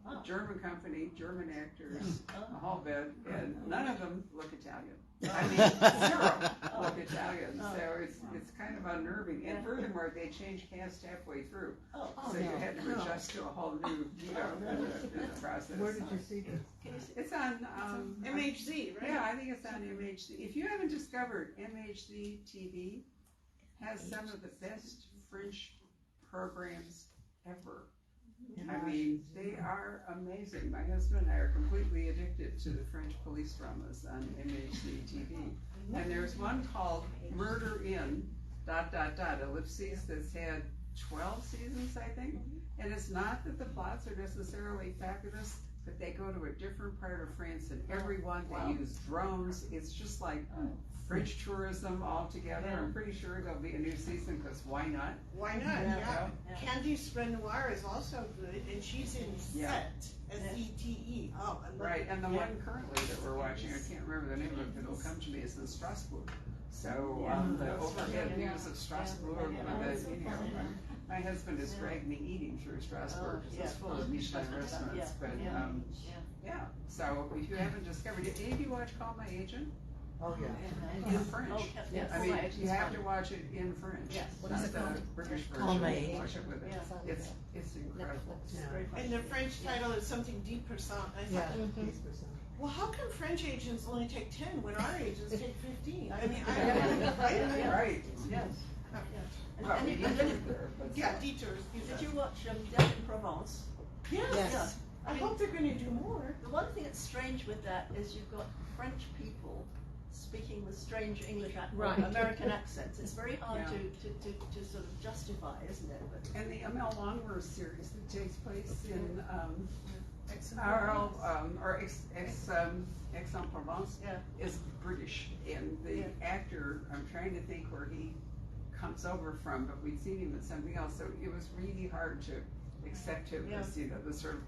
[SPEAKER 4] Oh.
[SPEAKER 2] German company, German actors,
[SPEAKER 4] Oh.
[SPEAKER 2] a whole bit, and none of them look Italian. I mean, zero look Italian,
[SPEAKER 4] Oh.
[SPEAKER 2] so it's kind of unnerving. And furthermore, they changed cast halfway through,
[SPEAKER 4] Oh,
[SPEAKER 2] so you had to adjust to a whole new, in the process.
[SPEAKER 1] Where did you see this?
[SPEAKER 4] can you see?
[SPEAKER 2] It's on,
[SPEAKER 5] MHZ, right?
[SPEAKER 2] yeah, I think it's on MHC. If you haven't discovered, MHC TV has some of the best French programs ever. I mean, they are amazing. My husband and I are completely addicted to the French police dramas on MHC TV. And there's one called Murder in ... ellipses that's had 12 seasons, I think. And it's not that the plots are necessarily fabulous, but they go to a different part of France, and every one they use drones. It's just like French tourism all together. I'm pretty sure there'll be a new season, because why not?
[SPEAKER 5] Why not?
[SPEAKER 2] Yeah.
[SPEAKER 5] Candice Renoir is also good, and she's in
[SPEAKER 2] Yeah.
[SPEAKER 5] Set, SETE. Oh, I love
[SPEAKER 2] Right,
[SPEAKER 5] it.
[SPEAKER 2] and the one currently that we're watching, I can't remember the name of it, but it'll come to me, is in Strasbourg. So, the overhead views of Strasbourg, with the, you know, my husband has dragged me eating through Strasbourg, because it's full of Michelin restaurants, but, yeah, so if you haven't discovered it, any of you watch Call My Agent?
[SPEAKER 1] Oh, yeah.
[SPEAKER 2] In French.
[SPEAKER 4] Oh, yes.
[SPEAKER 2] I mean, you have to watch it in French.
[SPEAKER 4] Yes.
[SPEAKER 3] What is
[SPEAKER 2] Not
[SPEAKER 3] it
[SPEAKER 2] the
[SPEAKER 3] called?
[SPEAKER 2] British
[SPEAKER 6] Call
[SPEAKER 2] version,
[SPEAKER 6] My
[SPEAKER 2] watch it with it.
[SPEAKER 4] Yeah.
[SPEAKER 2] It's incredible.
[SPEAKER 5] And the French title is something 10%. I
[SPEAKER 1] Yeah,
[SPEAKER 5] thought,
[SPEAKER 1] 10%.
[SPEAKER 5] well, how come French agents only take 10 when our agents take 15? I mean,
[SPEAKER 2] Yeah. Right, yes. Well,
[SPEAKER 4] And
[SPEAKER 2] we
[SPEAKER 4] you-
[SPEAKER 2] need to be there, but-
[SPEAKER 5] Yeah, detours.
[SPEAKER 4] Did you watch Death in Provence?
[SPEAKER 5] Yes.
[SPEAKER 3] Yes.
[SPEAKER 5] I hope they're going to do more.
[SPEAKER 4] The one thing that's strange with that is you've got French people speaking with strange English
[SPEAKER 3] Right.
[SPEAKER 4] American accents. It's very hard
[SPEAKER 2] Yeah.
[SPEAKER 4] to sort of justify, isn't it? But
[SPEAKER 2] And the ML Longworth series that takes place in Aix-en-Provence
[SPEAKER 4] yeah,
[SPEAKER 2] is British, and the actor, I'm trying to think where he comes over from, but we'd seen him in something else, so it was really hard to accept him as, you know, the sort of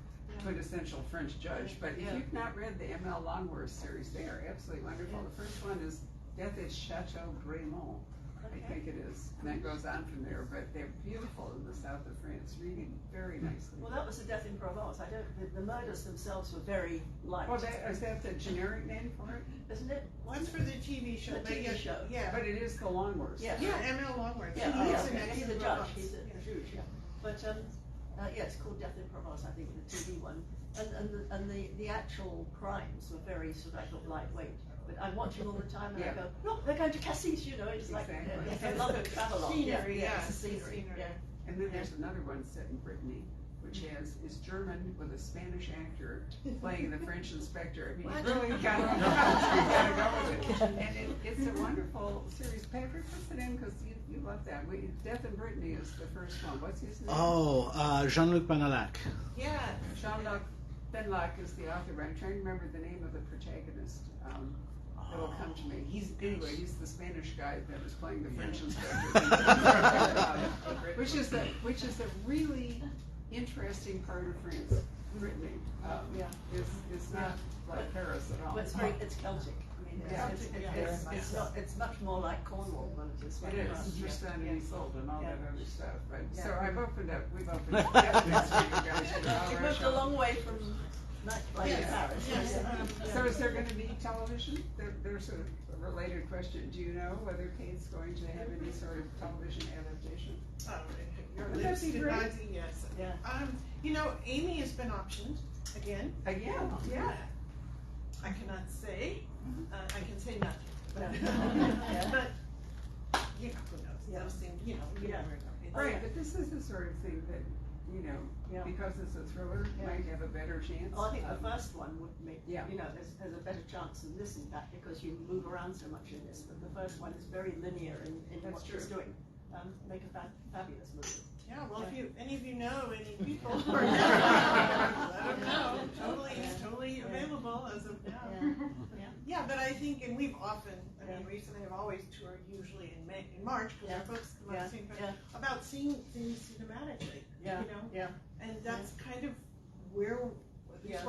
[SPEAKER 2] quintessential French judge. But if you've not read the ML Longworth series, they are absolutely wonderful. The first one is Death at Chateau Grémont, I think it is, and that goes on from there, but they're beautiful in the south of France, really very nicely.
[SPEAKER 4] well, that was the Death in Provence. The murders themselves were very light,
[SPEAKER 2] Well, is that the generic name for it?
[SPEAKER 4] isn't it?
[SPEAKER 5] One's for the TV show.
[SPEAKER 4] The
[SPEAKER 5] but
[SPEAKER 4] TV
[SPEAKER 5] yeah,
[SPEAKER 4] show.
[SPEAKER 5] Yeah.
[SPEAKER 2] But it is the Longworth.
[SPEAKER 4] Yeah.
[SPEAKER 5] Yeah, ML Longworth.
[SPEAKER 4] Yeah,
[SPEAKER 5] He is
[SPEAKER 2] okay.
[SPEAKER 5] an
[SPEAKER 4] He's a
[SPEAKER 5] excellent
[SPEAKER 4] judge.
[SPEAKER 5] Provence.
[SPEAKER 4] He's a huge. Yeah. But yeah, it's called Death in Provence, I think, the TV one. And the actual crimes were very sort of, I thought, lightweight. but I'm watching all the time, and
[SPEAKER 2] Yeah.
[SPEAKER 4] I go, look, they're going to Cassis, you know. It's like
[SPEAKER 2] Exactly.
[SPEAKER 4] it's a lot of travel.
[SPEAKER 5] Scenery,
[SPEAKER 4] yeah,
[SPEAKER 5] yeah.
[SPEAKER 4] it's the scenery. Yeah.
[SPEAKER 2] And then there's another one set in Brittany, which is German with a Spanish actor playing the French inspector. I mean, you really gotta go with it. And it's a wonderful series. Patrick, puts it in because you love that. Death in Brittany is the first one. What's his name?
[SPEAKER 7] Oh, Jean-Luc Benalac.
[SPEAKER 5] Yeah.
[SPEAKER 2] Jean-Luc Benlac is the author, but I'm trying to remember the name of the protagonist. It'll come to me. He's the Spanish guy that was playing the French inspector. Which is a really interesting part of France, Brittany. It's not like Paris at all.
[SPEAKER 4] But it's Celtic. I mean,
[SPEAKER 2] Yeah.
[SPEAKER 4] it's much more like Cornwall than it is.
[SPEAKER 2] It is,
[SPEAKER 4] France.
[SPEAKER 2] Tristan and Isolde and all
[SPEAKER 4] Yeah.
[SPEAKER 2] that other stuff. But
[SPEAKER 4] Yeah.
[SPEAKER 2] so we've opened up. That's for you guys.
[SPEAKER 4] You've moved a long way from nightlife in Paris.
[SPEAKER 5] Yes.
[SPEAKER 2] So is there going to be television? There's a related question. Do you know whether Kate's going to have any sort of television adaptation?
[SPEAKER 5] Your
[SPEAKER 2] Would that
[SPEAKER 5] lips
[SPEAKER 2] be
[SPEAKER 5] did
[SPEAKER 2] great?
[SPEAKER 5] not say yes.
[SPEAKER 4] Yeah.
[SPEAKER 5] Amy has been optioned again.
[SPEAKER 2] Again, yeah.
[SPEAKER 5] I cannot say. I can say nothing. But,
[SPEAKER 4] Yeah.
[SPEAKER 5] but who knows?
[SPEAKER 4] Yeah.
[SPEAKER 5] Those things, you
[SPEAKER 4] Yeah.
[SPEAKER 5] never know. It's-
[SPEAKER 2] Right, but this is the sort of thing that,
[SPEAKER 4] Yeah.
[SPEAKER 2] because it's a thriller,
[SPEAKER 4] Yeah.
[SPEAKER 2] might have a better chance.
[SPEAKER 4] Oh, I think the first one would make,
[SPEAKER 2] Yeah.
[SPEAKER 4] there's a better chance than this and that because you move around so much in this. But the first one is very linear in
[SPEAKER 2] That's
[SPEAKER 4] what she's
[SPEAKER 2] true.
[SPEAKER 4] doing. Make a fabulous movie.
[SPEAKER 5] Yeah, well, if any of you know any people who are let them know. Totally available as of now. Yeah, but I think, and we've often, recently I've always toured usually in March because our books come out the same time, about seeing things cinematically,
[SPEAKER 4] Yeah.
[SPEAKER 5] and that's kind of where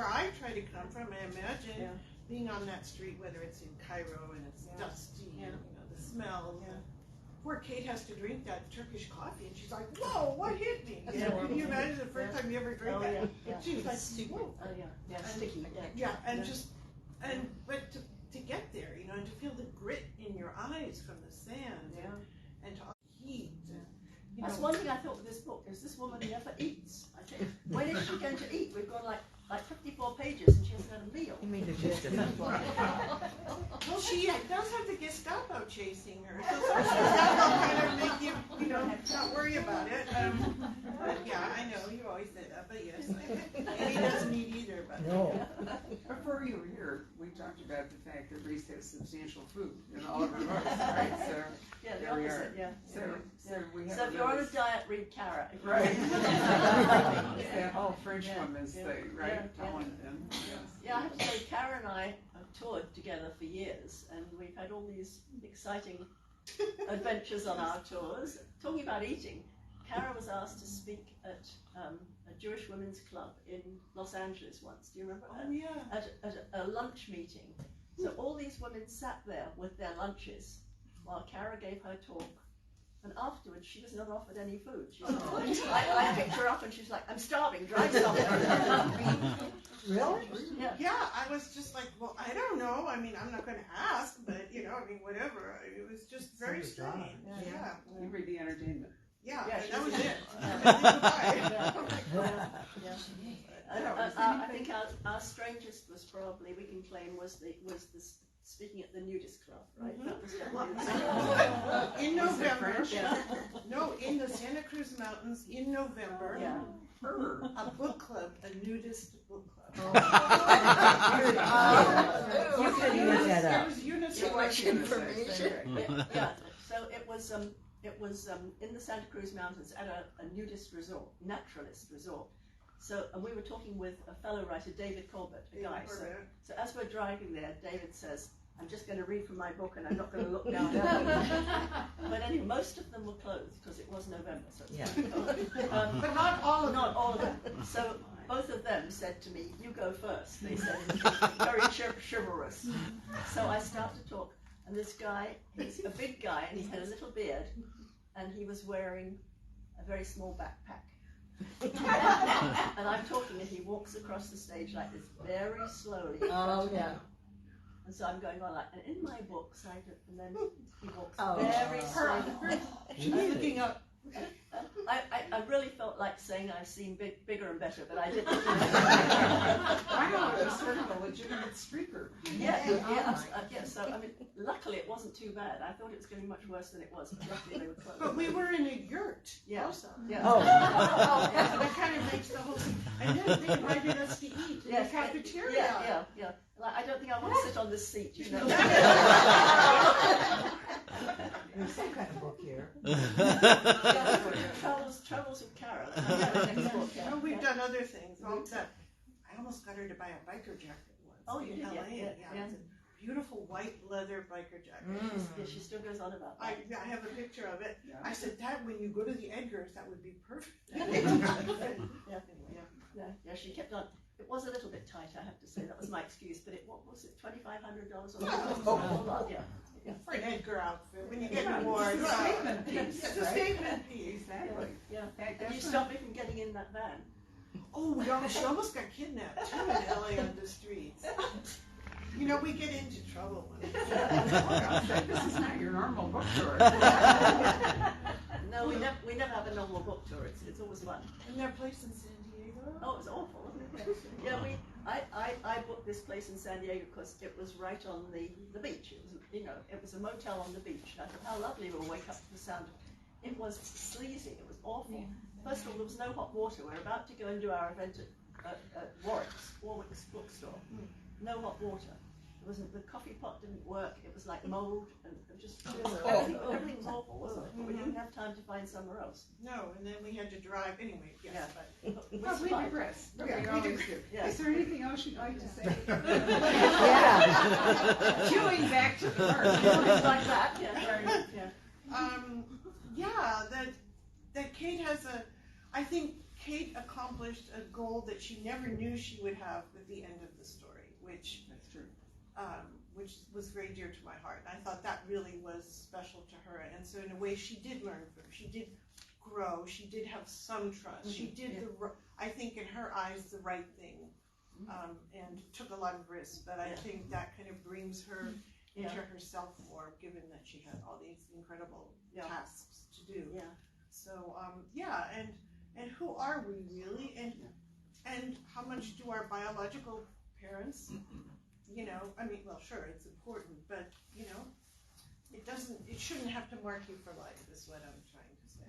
[SPEAKER 5] I try to come from. I imagine being on that street, whether it's in Cairo and it's dusty, and, the smell. Poor Kate has to drink that Turkish coffee, and she's like, "Whoa, what hit me?" Can you imagine the first time you ever drink that? She was like, "Whoa."
[SPEAKER 4] Sticky.
[SPEAKER 5] But to get there, and to feel the grit in your eyes from the sand, and to heat.
[SPEAKER 4] That's one thing I thought with this book is this woman never eats. I think, when is she going to eat? We've gone like 54 pages and she hasn't had a meal.
[SPEAKER 6] You made a gist of it.
[SPEAKER 5] Well, she does have the Gestapo chasing her, so sometimes that'll kind of make you, not worry about it. But yeah, I know, you always say that, but yes, and he doesn't eat either, but.
[SPEAKER 6] No.
[SPEAKER 2] Before you were here, we talked about the fact that Rhys has substantial food in all of her books, right? So
[SPEAKER 4] Yeah, the
[SPEAKER 2] there we
[SPEAKER 4] opposite,
[SPEAKER 2] are. So we have.
[SPEAKER 4] So if you're on a diet, read Cara.
[SPEAKER 2] Right. It's that whole French
[SPEAKER 4] Yeah.
[SPEAKER 2] woman's thing, right? Talent and, yes.
[SPEAKER 4] Yeah, I have to say, Cara and I have toured together for years, and we've had all these exciting adventures on our tours. Talking about eating, Cara was asked to speak at a Jewish women's club in Los Angeles once. Do you remember?
[SPEAKER 5] Oh, yeah.
[SPEAKER 4] At a lunch meeting. So all these women sat there with their lunches while Cara gave her talk. And afterwards, she was not offered any food. She was I picked her up and she's like, "I'm starving, drive something."
[SPEAKER 6] Really?
[SPEAKER 5] Yeah, I was just like, well, I don't know. I mean, I'm not going to ask, but, whatever. It was just very strange. Yeah.
[SPEAKER 2] You read the entertainment.
[SPEAKER 5] Yeah,
[SPEAKER 4] Yeah,
[SPEAKER 5] that was
[SPEAKER 4] she
[SPEAKER 5] it.
[SPEAKER 4] I think our strangest was probably, we can claim, was the speaking at the nudist club, right?
[SPEAKER 5] Mhm.
[SPEAKER 4] That was definitely
[SPEAKER 5] In
[SPEAKER 2] Was it
[SPEAKER 5] November.
[SPEAKER 2] French?
[SPEAKER 5] No, in the Santa Cruz Mountains in November.
[SPEAKER 4] Yeah.
[SPEAKER 5] A book club, a nudist book club.
[SPEAKER 6] You couldn't make that
[SPEAKER 5] It
[SPEAKER 6] up.
[SPEAKER 5] was
[SPEAKER 2] Too
[SPEAKER 5] unisex.
[SPEAKER 2] much information.
[SPEAKER 4] Yeah, so it was in the Santa Cruz Mountains at a nudist resort, naturalist resort. So, and we were talking with a fellow writer, David Colbert, a guy. So as we're driving there, David says, "I'm just going to read from my book and I'm not going to look down." But anyway, most of them were closed because it was November. So it's
[SPEAKER 5] But not all of them.
[SPEAKER 4] Not all of them. So both of them said to me, "You go first." They said, very chivalrous. So I start to talk, and this guy, he's a big guy, and he had a little beard, and he was wearing a very small backpack. And I'm talking, and he walks across the stage like this, very slowly.
[SPEAKER 3] Oh, yeah.
[SPEAKER 4] And so I'm going on like, and in my books, and then he walks
[SPEAKER 3] Oh.
[SPEAKER 4] very slowly.
[SPEAKER 5] She's looking up.
[SPEAKER 4] I really felt like saying I've seen bigger and better, but I didn't.
[SPEAKER 2] I know it was sort of a legitimate streaker.
[SPEAKER 4] Yeah. So I mean, luckily it wasn't too bad. I thought it was getting much worse than it was, but luckily they were closed.
[SPEAKER 5] But we were in a yurt also.
[SPEAKER 4] Yeah.
[SPEAKER 6] Oh.
[SPEAKER 5] So that kind of makes the whole thing. And then they invited us to eat in the cafeteria.
[SPEAKER 4] Yeah. Like, I don't think I want to sit on this seat, you know.
[SPEAKER 1] There's some kind of book here.
[SPEAKER 4] Travels with Cara. That's next book, yeah.
[SPEAKER 5] No, we've done other things. I almost got her to buy a biker jacket once.
[SPEAKER 4] Oh, you
[SPEAKER 5] in
[SPEAKER 4] did?
[SPEAKER 5] LA.
[SPEAKER 4] Yeah.
[SPEAKER 5] It's a beautiful white leather biker jacket.
[SPEAKER 4] Yeah, she still goes on about that.
[SPEAKER 5] I have a picture of it.
[SPEAKER 2] Yeah.
[SPEAKER 5] I said, Dad, when you go to the Edgars, that would be perfect.
[SPEAKER 4] Yeah, she kept on. It was a little bit tight, I have to say. That was my excuse. But what was it? $2,500 or something? Yeah.
[SPEAKER 5] For an Edgar outfit, when you get an
[SPEAKER 2] It's
[SPEAKER 5] award.
[SPEAKER 2] a statement piece.
[SPEAKER 5] It's a
[SPEAKER 2] right?
[SPEAKER 5] statement piece.
[SPEAKER 2] Exactly.
[SPEAKER 4] Yeah.
[SPEAKER 2] Hey,
[SPEAKER 4] And you
[SPEAKER 2] that's
[SPEAKER 4] stopped me from getting in that van.
[SPEAKER 5] Oh, she almost got kidnapped too in LA on the streets. You know, we get into trouble.
[SPEAKER 2] This is not your normal book tour.
[SPEAKER 4] No, we never have a normal book tour. It's always fun.
[SPEAKER 5] And their place in San Diego.
[SPEAKER 4] Oh, it was awful, wasn't it? Yeah, I booked this place in San Diego because it was right on the beach. It was, it was a motel on the beach. I thought, how lovely, we'll wake up to the sound. It was sleazy. It was awful. First of all, there was no hot water. We're about to go and do our event at Warwick's bookstore. No hot water. The coffee pot didn't work. It was like mold and just everything was awful, wasn't it? But we didn't have time to find somewhere else.
[SPEAKER 5] No, and then we had to drive anyway. Yes,
[SPEAKER 4] Yeah.
[SPEAKER 2] But we digress. But we always do.
[SPEAKER 4] Yeah.
[SPEAKER 2] Is there anything else you'd like to say?
[SPEAKER 6] Yeah.
[SPEAKER 2] Chewing back to the first.
[SPEAKER 4] Like that.
[SPEAKER 5] That Kate has I think Kate accomplished a goal that she never knew she would have at the end of the story, which
[SPEAKER 2] That's true.
[SPEAKER 5] which was very dear to my heart. I thought that really was special to her, and so in a way she did learn from, she did grow, she did have some trust, she did I think in her eyes the right thing, and took a lot of risks, but I think that kind of brings her into herself more, given that she had all these incredible tasks to do. Yeah. So and who are we really, and how much do our biological parents, I mean, well, sure, it's important, but it shouldn't have to mark you for life, is what I'm trying to say.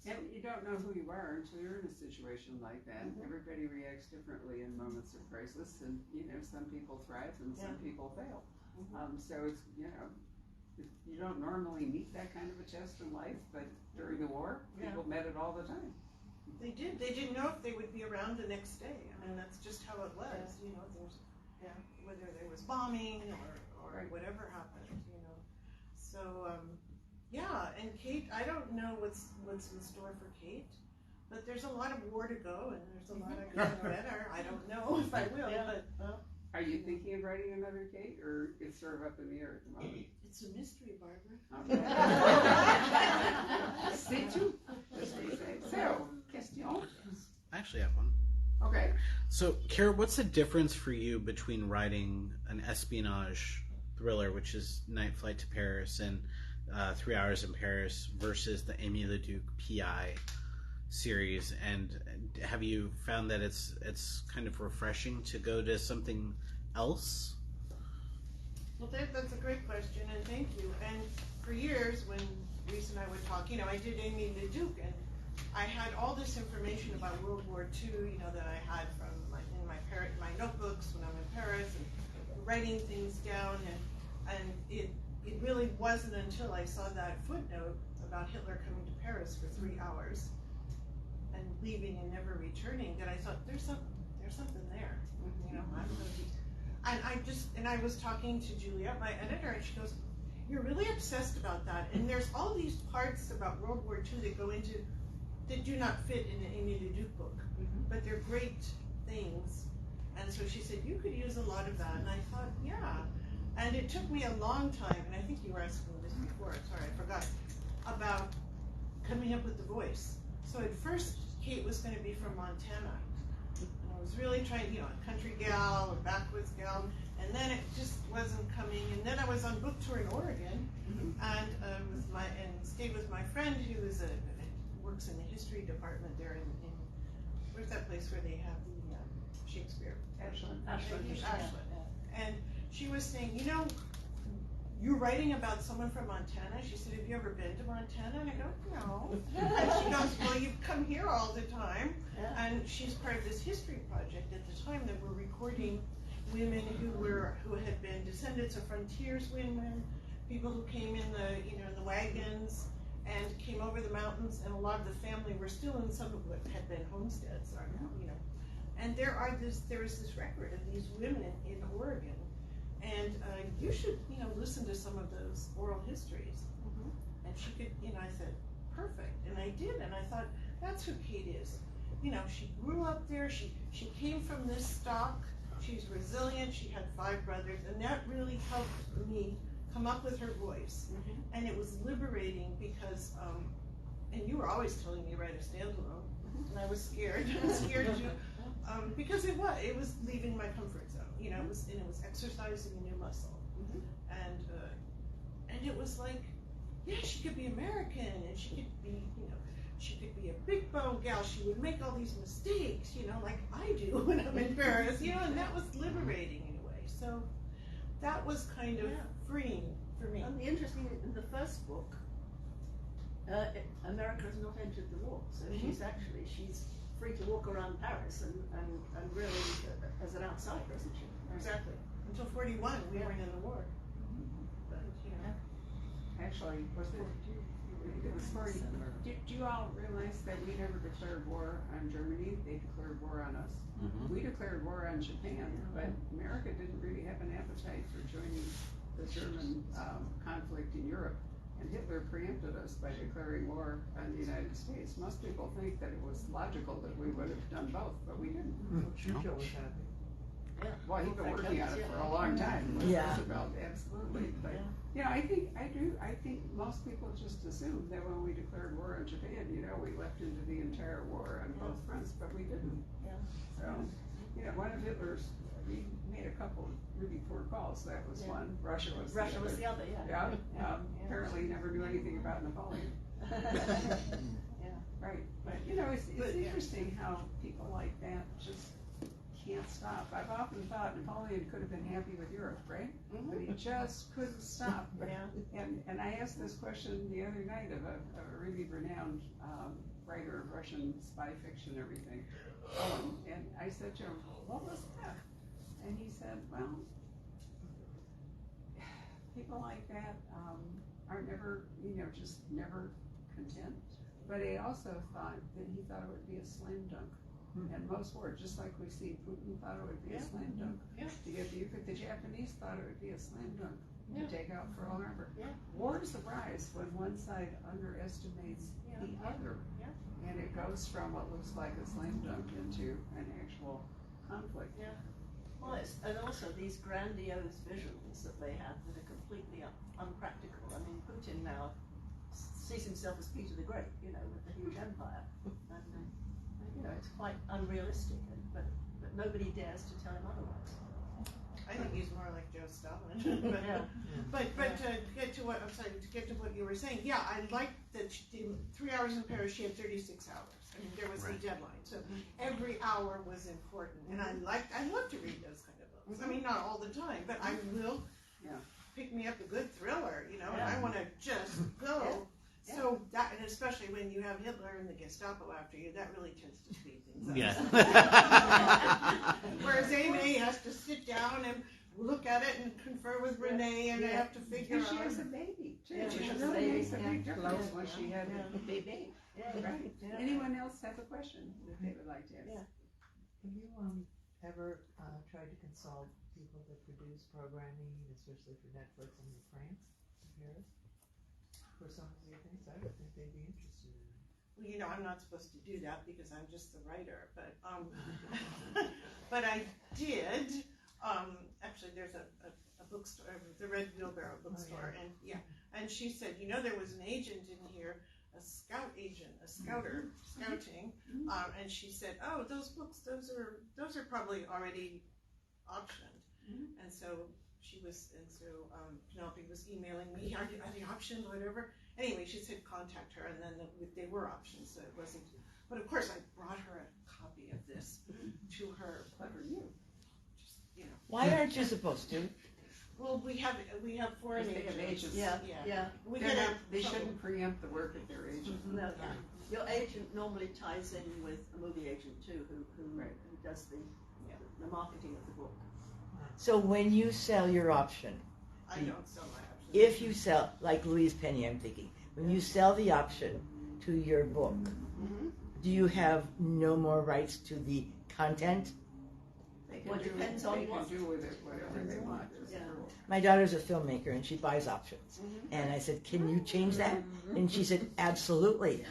[SPEAKER 2] And you don't know who you are until you're in a situation like that. Everybody reacts differently in moments of crisis, and some people thrive and some people fail. So it's you don't normally meet that kind of a test in life, but during the war, people met it all the time.
[SPEAKER 5] They did. They didn't know if they would be around the next day. I mean, that's just how it was. Whether there was bombing or whatever happened. So and Kate, I don't know what's in store for Kate, but there's a lot of war to go, and there's a lot of better. I don't know if I will, but.
[SPEAKER 2] Are you thinking of writing another Kate, or it's sort of up in the air at the moment?
[SPEAKER 5] It's a mystery, Barbara.
[SPEAKER 2] Okay. Stay tuned. As we say. So, question.
[SPEAKER 7] I actually have one.
[SPEAKER 2] Okay.
[SPEAKER 7] So, Cara, what's the difference for you between writing an espionage thriller, which is Night Flight to Paris and 3 Hours in Paris, versus the Amy LeDuc PI series? And have you found that it's kind of refreshing to go to something else?
[SPEAKER 5] Well, that's a great question, and thank you. And for years, when Rhys and I would talk, I did Amy LeDuc, and I had all this information about World War II, that I had from my notebooks when I'm in Paris, and writing things down, and it really wasn't until I saw that footnote about Hitler coming to Paris for 3 hours and leaving and never returning that I thought there's something there. I'm going to be. And I was talking to Juliet, my editor, and she goes, "You're really obsessed about that, and there's all these parts about World War II that do not fit in an Amy LeDuc book, but they're great things." And so she said, "You could use a lot of that," and I thought, yeah. And it took me a long time, and I think you were asking this before, sorry, I forgot, about coming up with the voice. So at first, Kate was going to be from Montana. And I was really trying, a country gal or backwoods gal, and then it just wasn't coming. And then I was on book tour in Oregon, and stayed with my friend who was works in the history department there in where's that place where they have the Shakespeare?
[SPEAKER 4] Ashland. And
[SPEAKER 5] she was saying, you know, you're writing about someone from Montana. She said, have you ever been to Montana? And I go, no. And she goes, well, you've come here all the time.
[SPEAKER 4] Yeah.
[SPEAKER 5] And she's part of this history project at the time that we're recording women who had been descendants of frontiers women, people who came in the wagons and came over the mountains, and a lot of the family were still in some of what had been homesteads, and there is this record of these women in Oregon. And you should, listen to some of those oral histories. Mm-hmm. And she could, I said, perfect. And I did, and I thought, that's who Kate is. She grew up there, she came from this stock, she's resilient, she had 5 brothers, and that really helped me come up with her voice. Mm-hmm. And it was liberating because, and you were always telling me to write a standalone, and I was scared. I was scared to, because it was leaving my comfort zone. It was exercising a new muscle. Mm-hmm. And it was like, yeah, she could be American, and she could be, she could be a big bone gal. She would make all these mistakes, like I do when I'm in Paris, and that was liberating in a way. So that was kind of freeing for me.
[SPEAKER 4] And the interesting, in the first book, America has not entered the war, so
[SPEAKER 5] Mm-hmm.
[SPEAKER 4] she's free to walk around Paris and really as an outsider, isn't she?
[SPEAKER 5] Exactly. Until 41, we weren't in the war. But,
[SPEAKER 2] Actually, it was funny. Do you all realize that we never declared war on Germany? They declared war on us. Mm-hmm. We declared war on Japan, but America didn't really have an appetite for joining the German conflict in Europe. And Hitler preempted us by declaring war on the United States. Most people think that it was logical that we would have done both, but we didn't.
[SPEAKER 1] Churchill was happy.
[SPEAKER 4] Yeah.
[SPEAKER 2] Well, he'd been working on it for a long time. Roosevelt, absolutely. But I think most people just assumed that when we declared war on Japan, we left into the entire war on both fronts, but we didn't.
[SPEAKER 4] Yeah.
[SPEAKER 2] So, one of Hitler's, he made a couple really poor calls. That was one. Russia was the other.
[SPEAKER 4] Yeah.
[SPEAKER 2] Apparently he never knew anything about Napoleon.
[SPEAKER 4] Yeah.
[SPEAKER 2] Right. But it's interesting how people like that just can't stop. I've often thought Napoleon could have been happy with Europe, right? Mm-hmm. But he just couldn't stop. And I asked this question the other night of a really renowned writer of Russian spy fiction and everything. And I said to him, what was that? And he said, well, people like that are never, just never content. But he also thought that he thought it would be a slam dunk. And most were, just like we see, Putin thought it would be a slam dunk to get the Ukraine. The Japanese thought it would be a slam dunk to take out Pearl Harbor. Wars arise when one side underestimates the other. And it goes from what looks like a slam dunk into an actual conflict.
[SPEAKER 4] Well, and also these grandiose visions that they have that are completely unpractical. I mean, Putin now sees himself as Peter the Great, with a huge empire. And, it's quite unrealistic, but nobody dares to tell him otherwise.
[SPEAKER 5] I think he's more like Joe Stalin. But to get to what you were saying, I like that she did 3 hours in Paris. She had 36 hours. I mean, there was a deadline, so every hour was important. And I love to read those kind of books. I mean, not all the time, but I will pick me up a good thriller, and I want to just go. So that, and especially when you have Hitler and the Gestapo after you, that really tends to speed things up. Whereas Amy has to sit down and look at it and confer with Renee, and they have to figure out.
[SPEAKER 2] She has a baby too.
[SPEAKER 4] She has
[SPEAKER 2] a
[SPEAKER 4] a baby.
[SPEAKER 2] Makes a big difference when she had a baby. Right. Anyone else have a question that they would like to ask?
[SPEAKER 1] Have you ever tried to consult people that produce programming, especially for Netflix in France, in Paris? For some of your things, I would think they'd be interested in it.
[SPEAKER 5] Well, I'm not supposed to do that because I'm just the writer, but but I did. Actually, there's a bookstore, the Red Wheelbarrow bookstore, and she said, there was an agent in here, a scout agent, a scouter, scouting, and she said, oh, those books, those are probably already optioned, and so Penelope was emailing me, are they optioned, whatever, Anyway, she said contact her, and then they were options, so it wasn't. But of course, I brought her a copy of this to her.
[SPEAKER 2] Clever you.
[SPEAKER 5] Just,
[SPEAKER 6] Why aren't you supposed to?
[SPEAKER 5] Well, we have foreign
[SPEAKER 2] They have
[SPEAKER 5] agents.
[SPEAKER 2] agents.
[SPEAKER 4] Yeah.
[SPEAKER 5] We
[SPEAKER 2] They're
[SPEAKER 5] get
[SPEAKER 2] not,
[SPEAKER 5] in
[SPEAKER 2] they
[SPEAKER 5] trouble.
[SPEAKER 2] shouldn't preempt the work of their agent.
[SPEAKER 4] No, your agent normally ties in with a movie agent too, who does the marketing of the book.
[SPEAKER 6] So when you sell your option,
[SPEAKER 5] I don't sell my options.
[SPEAKER 6] if you sell, like Louise Penny, I'm thinking, when you sell the option to your book, do you have no more rights to the content?
[SPEAKER 2] They can
[SPEAKER 4] Well, it depends on
[SPEAKER 2] they
[SPEAKER 4] what.
[SPEAKER 2] can do with it whatever they want.
[SPEAKER 4] Yeah.
[SPEAKER 6] My daughter's a filmmaker and she buys options. And I said, can you change that? And she said, absolutely.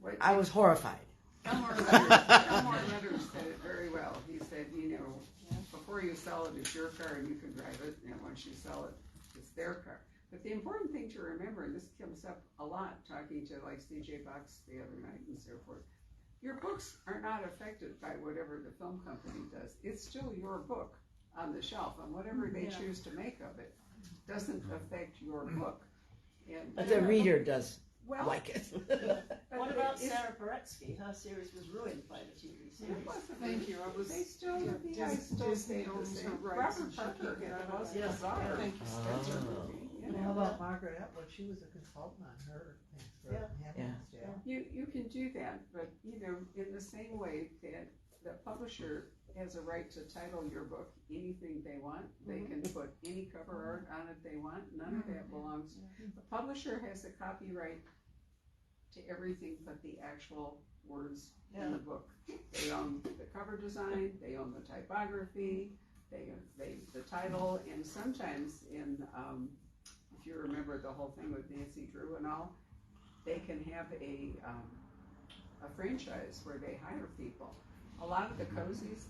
[SPEAKER 2] What-
[SPEAKER 6] I was horrified.
[SPEAKER 2] Elmore Leonard said it very well. He said, before you sell it, it's your car and you can drive it, and once you sell it, it's their car. But the important thing to remember, and this comes up a lot talking to like C.J. Bucks the other night and so forth, your books are not affected by whatever the film company does. It's still your book on the shelf, and whatever they choose to make of it doesn't affect your book. And
[SPEAKER 6] But the reader does
[SPEAKER 2] well,
[SPEAKER 6] like it.
[SPEAKER 4] What about Sarah Paretsky? Her series was ruined by the TV series.
[SPEAKER 2] It wasn't.
[SPEAKER 5] Thank you. I was.
[SPEAKER 2] They still, the eyes still stay the same. Robert Parker had the most bizarre
[SPEAKER 5] Thank you.
[SPEAKER 2] Spencer movie.
[SPEAKER 1] How about Margaret Atwood? She was a consultant on her things for Handmaid's Tale.
[SPEAKER 2] You can do that, but in the same way that the publisher has a right to title your book anything they want, they can put any cover art on it they want. None of that belongs. The publisher has a copyright to everything but the actual words in the book. They own the cover design, they own the typography, they the title, and sometimes if you remember the whole thing with Nancy Drew and all, they can have a franchise where they hire people. A lot of the cozies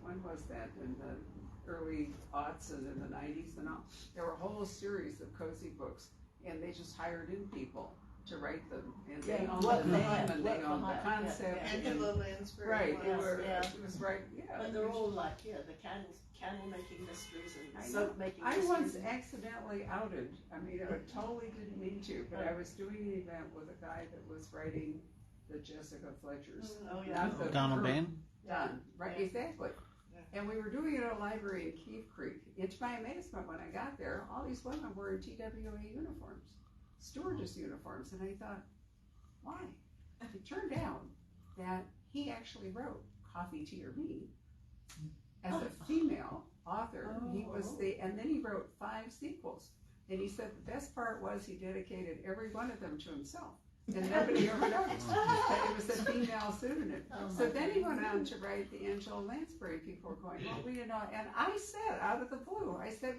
[SPEAKER 2] when was that, in the early aughts and in the 90s and all, there were a whole series of cozy books, and they just hired in people to write them, and they owned the name and they owned the concept.
[SPEAKER 5] Angela Lansbury.
[SPEAKER 2] Right,
[SPEAKER 4] Yes,
[SPEAKER 2] it was right, yeah.
[SPEAKER 4] But they're all like, the candle making mysteries and soap making
[SPEAKER 2] I
[SPEAKER 4] mysteries.
[SPEAKER 2] once accidentally outed, I totally didn't mean to, but I was doing an event with a guy that was writing the Jessica Fletchers.
[SPEAKER 4] Oh, yeah.
[SPEAKER 2] Not the
[SPEAKER 7] Donald
[SPEAKER 2] her-
[SPEAKER 7] Bain?
[SPEAKER 2] Done, right,
[SPEAKER 4] Yeah.
[SPEAKER 2] exactly. And we were doing it at a library in Cave Creek. And to my amazement, when I got there, all these women were in TWA uniforms, stewardess uniforms, and I thought, why? It turned out that he actually wrote Coffee, Tea, or Me as a female author. He was and then he wrote 5 sequels. And he said the best part was he dedicated every one of them to himself. And nobody ever noticed that it was a female pseudonym. So then he went on to write the Angela Lansbury. People were going, well, we didn't know. And I said, out of the blue, I said,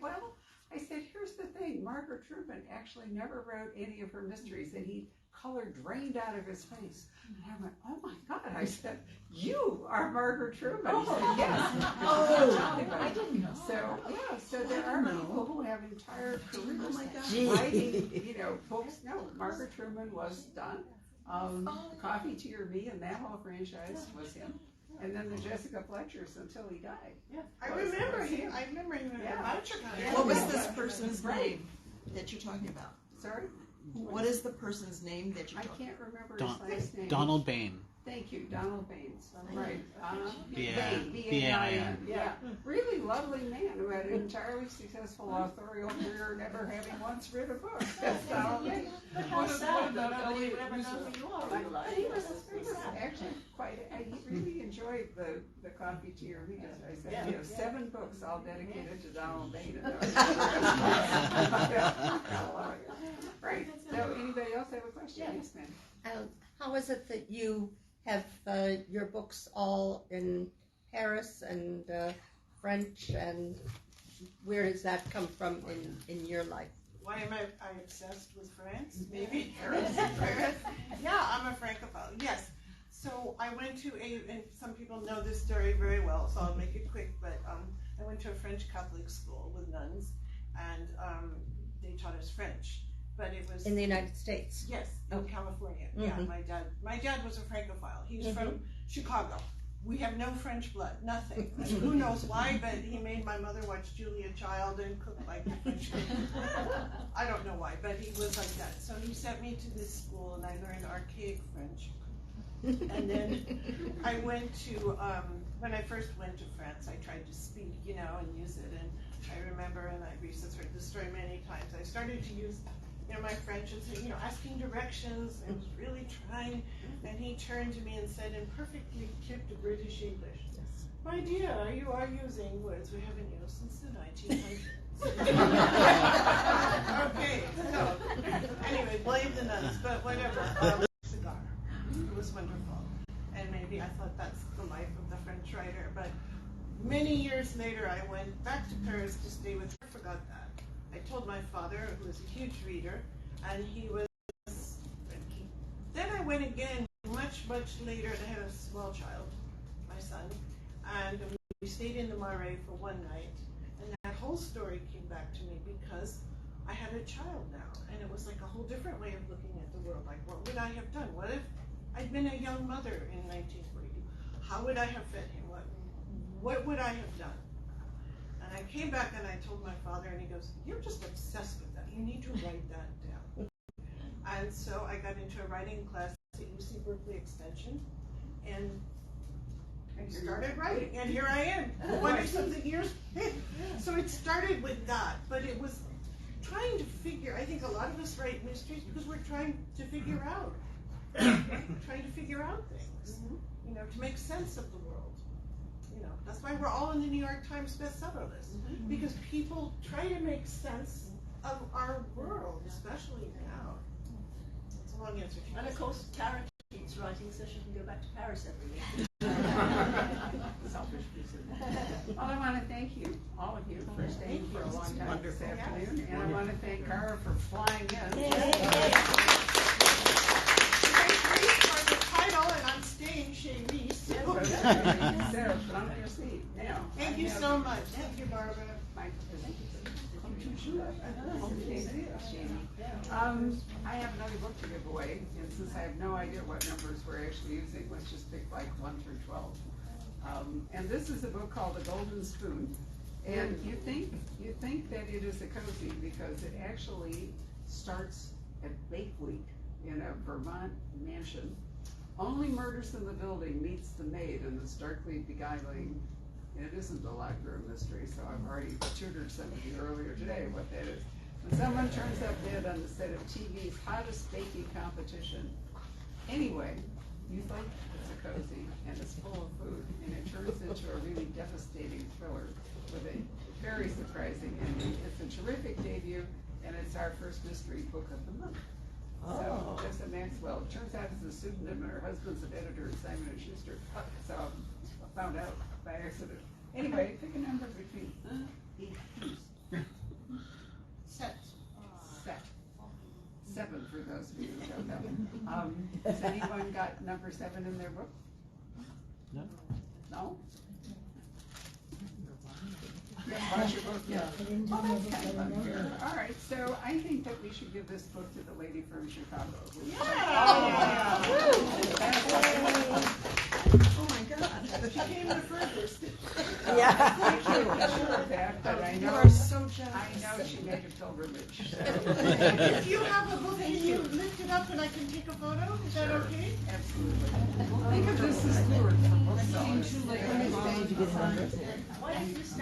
[SPEAKER 2] here's the thing. Margaret Truman actually never wrote any of her mysteries, and color drained out of his face. And I went, oh my God. I said, you are Margaret Truman. He said, yes.
[SPEAKER 3] I didn't know.
[SPEAKER 2] So there are people who have entire careers
[SPEAKER 6] Gee.
[SPEAKER 2] writing, books. No, Margaret Truman was done. Coffee, Tea, or Me, and that whole franchise was him. And then the Jessica Fletchers until he died.
[SPEAKER 5] I remember him. I remember him in
[SPEAKER 2] Yeah.
[SPEAKER 5] Voucher County.
[SPEAKER 8] What was this person's name that you're talking about?
[SPEAKER 2] Sorry?
[SPEAKER 8] What is the person's name that you're
[SPEAKER 2] I
[SPEAKER 8] talking
[SPEAKER 2] can't remember his last name.
[SPEAKER 7] Donald Bain.
[SPEAKER 2] Thank you, Donald Baines. Right.
[SPEAKER 7] B-A-I-N.
[SPEAKER 2] B-A-I-N. Yeah. Really lovely man who had an entirely successful authorial career, never having once written a book. That's Donald Baines.
[SPEAKER 4] But how sad that nobody would ever know who you are.
[SPEAKER 2] But he was actually he really enjoyed the Coffee, Tea, or Me. As I said, 7 books all dedicated to Donald Bain. Right. So anybody else have a question? Yes, ma'am.
[SPEAKER 3] How is it that you have your books all in Paris and French, and where does that come from in your life?
[SPEAKER 5] Why am I obsessed with France? Maybe.
[SPEAKER 2] France.
[SPEAKER 5] Yeah, I'm a Francophile. Yes. So I went to and some people know this story very well, so I'll make it quick. But I went to a French Catholic school with nuns, and they taught us French. But it was
[SPEAKER 3] In the United States?
[SPEAKER 5] Yes, in California. Yeah, my dad was a Francophile. He was from Chicago. we have no French blood, nothing. And who knows why, but he made my mother watch Julia Child and cook like the French people. I don't know why, but he was like that. So he sent me to this school and I learned archaic French. And then I went to, when I first went to France, I tried to speak, you know, and use it. And I remember, and Rhys has heard this story many times, I started to use, you know, my French and say, you know, asking directions. I was really trying. And he turned to me and said in perfectly clipped British English, "My dear, you are using words we haven't used since the 1900s. Okay, so anyway, blame the nuns, but whatever. Cigar. It was wonderful. And maybe I thought that's the life of the French writer, but many years later I went back to Paris to stay with her. I forgot that. I told my father, who was a huge reader, and he was, then I went again much later to have a small child, my son, and we stayed in the Marais for one night, and that whole story came back to me because I had a child now, and it was like a whole different way of looking at the world. Like, what would I have done? What if I'd been a young mother in 1942? How would I have fed him? What would I have done? And I came back and I told my father, and he goes, "You're just obsessed with that. You need to write that down." And so I got into a writing class at UC Berkeley Extension, and I started writing, and here I am, 20-something years. So it started with that, but it was trying to figure, I think a lot of us write mysteries because we're trying to figure out, trying to figure out things, you know, to make sense of the world. You know, that's why we're all in the New York Times bestseller list, because people try to make sense of our world, especially now. It's a long answer to you.
[SPEAKER 4] And of course, Cara keeps writing so she can go back to Paris every year.
[SPEAKER 2] Selfish person. Well, I want to thank you, all of you, for staying for a long time this afternoon, and I want to thank Cara for flying in.
[SPEAKER 5] Thank Rhys for the title, and I'm staying chez Rhys.
[SPEAKER 2] Sarah, put on your seat now.
[SPEAKER 5] Thank you so much. Thank you, Barbara.
[SPEAKER 2] I have another book to give away, and since I have no idea what numbers we're actually using, let's just pick like 1 through 12. And this is a book called The Golden Spoon. And you think that it is a cozy because it actually starts at Bake Week in a Vermont mansion. Only murders in the building meets the maid in the starkly beguiling. It isn't a locked room mystery, so I've already tutored some of you earlier today what that is. When someone turns up dead on the set of TV's hottest baking competition. Anyway, you think it's a cozy and it's full of food, and it turns into a really devastating thriller with a very surprising ending. It's a terrific debut, and it's our first mystery book of the month. So, Jessica Maxwell. It turns out it's a pseudonym, and her husband's an editor at Simon & Schuster. So I found out by accident. Anyway, pick a number between
[SPEAKER 5] Set.
[SPEAKER 2] 7 for those of you who don't know. Has anyone got number 7 in their book?
[SPEAKER 7] No.
[SPEAKER 2] No? You haven't bought your book yet? Oh, that's kind of unfair. All right, so I think that we should give this book to the lady from Chicago.
[SPEAKER 8] Oh my God.
[SPEAKER 5] She came the furthest.
[SPEAKER 6] Yeah.
[SPEAKER 2] I can't be sure of that, but I
[SPEAKER 8] You
[SPEAKER 2] know,
[SPEAKER 8] are so generous.
[SPEAKER 2] I know she made a pilgrimage. So.
[SPEAKER 5] If you have a book, can you lift it up and I can take a photo? Is that okay?
[SPEAKER 2] Absolutely. Think of this as Stewart for booksellers.
[SPEAKER 4] Why don't you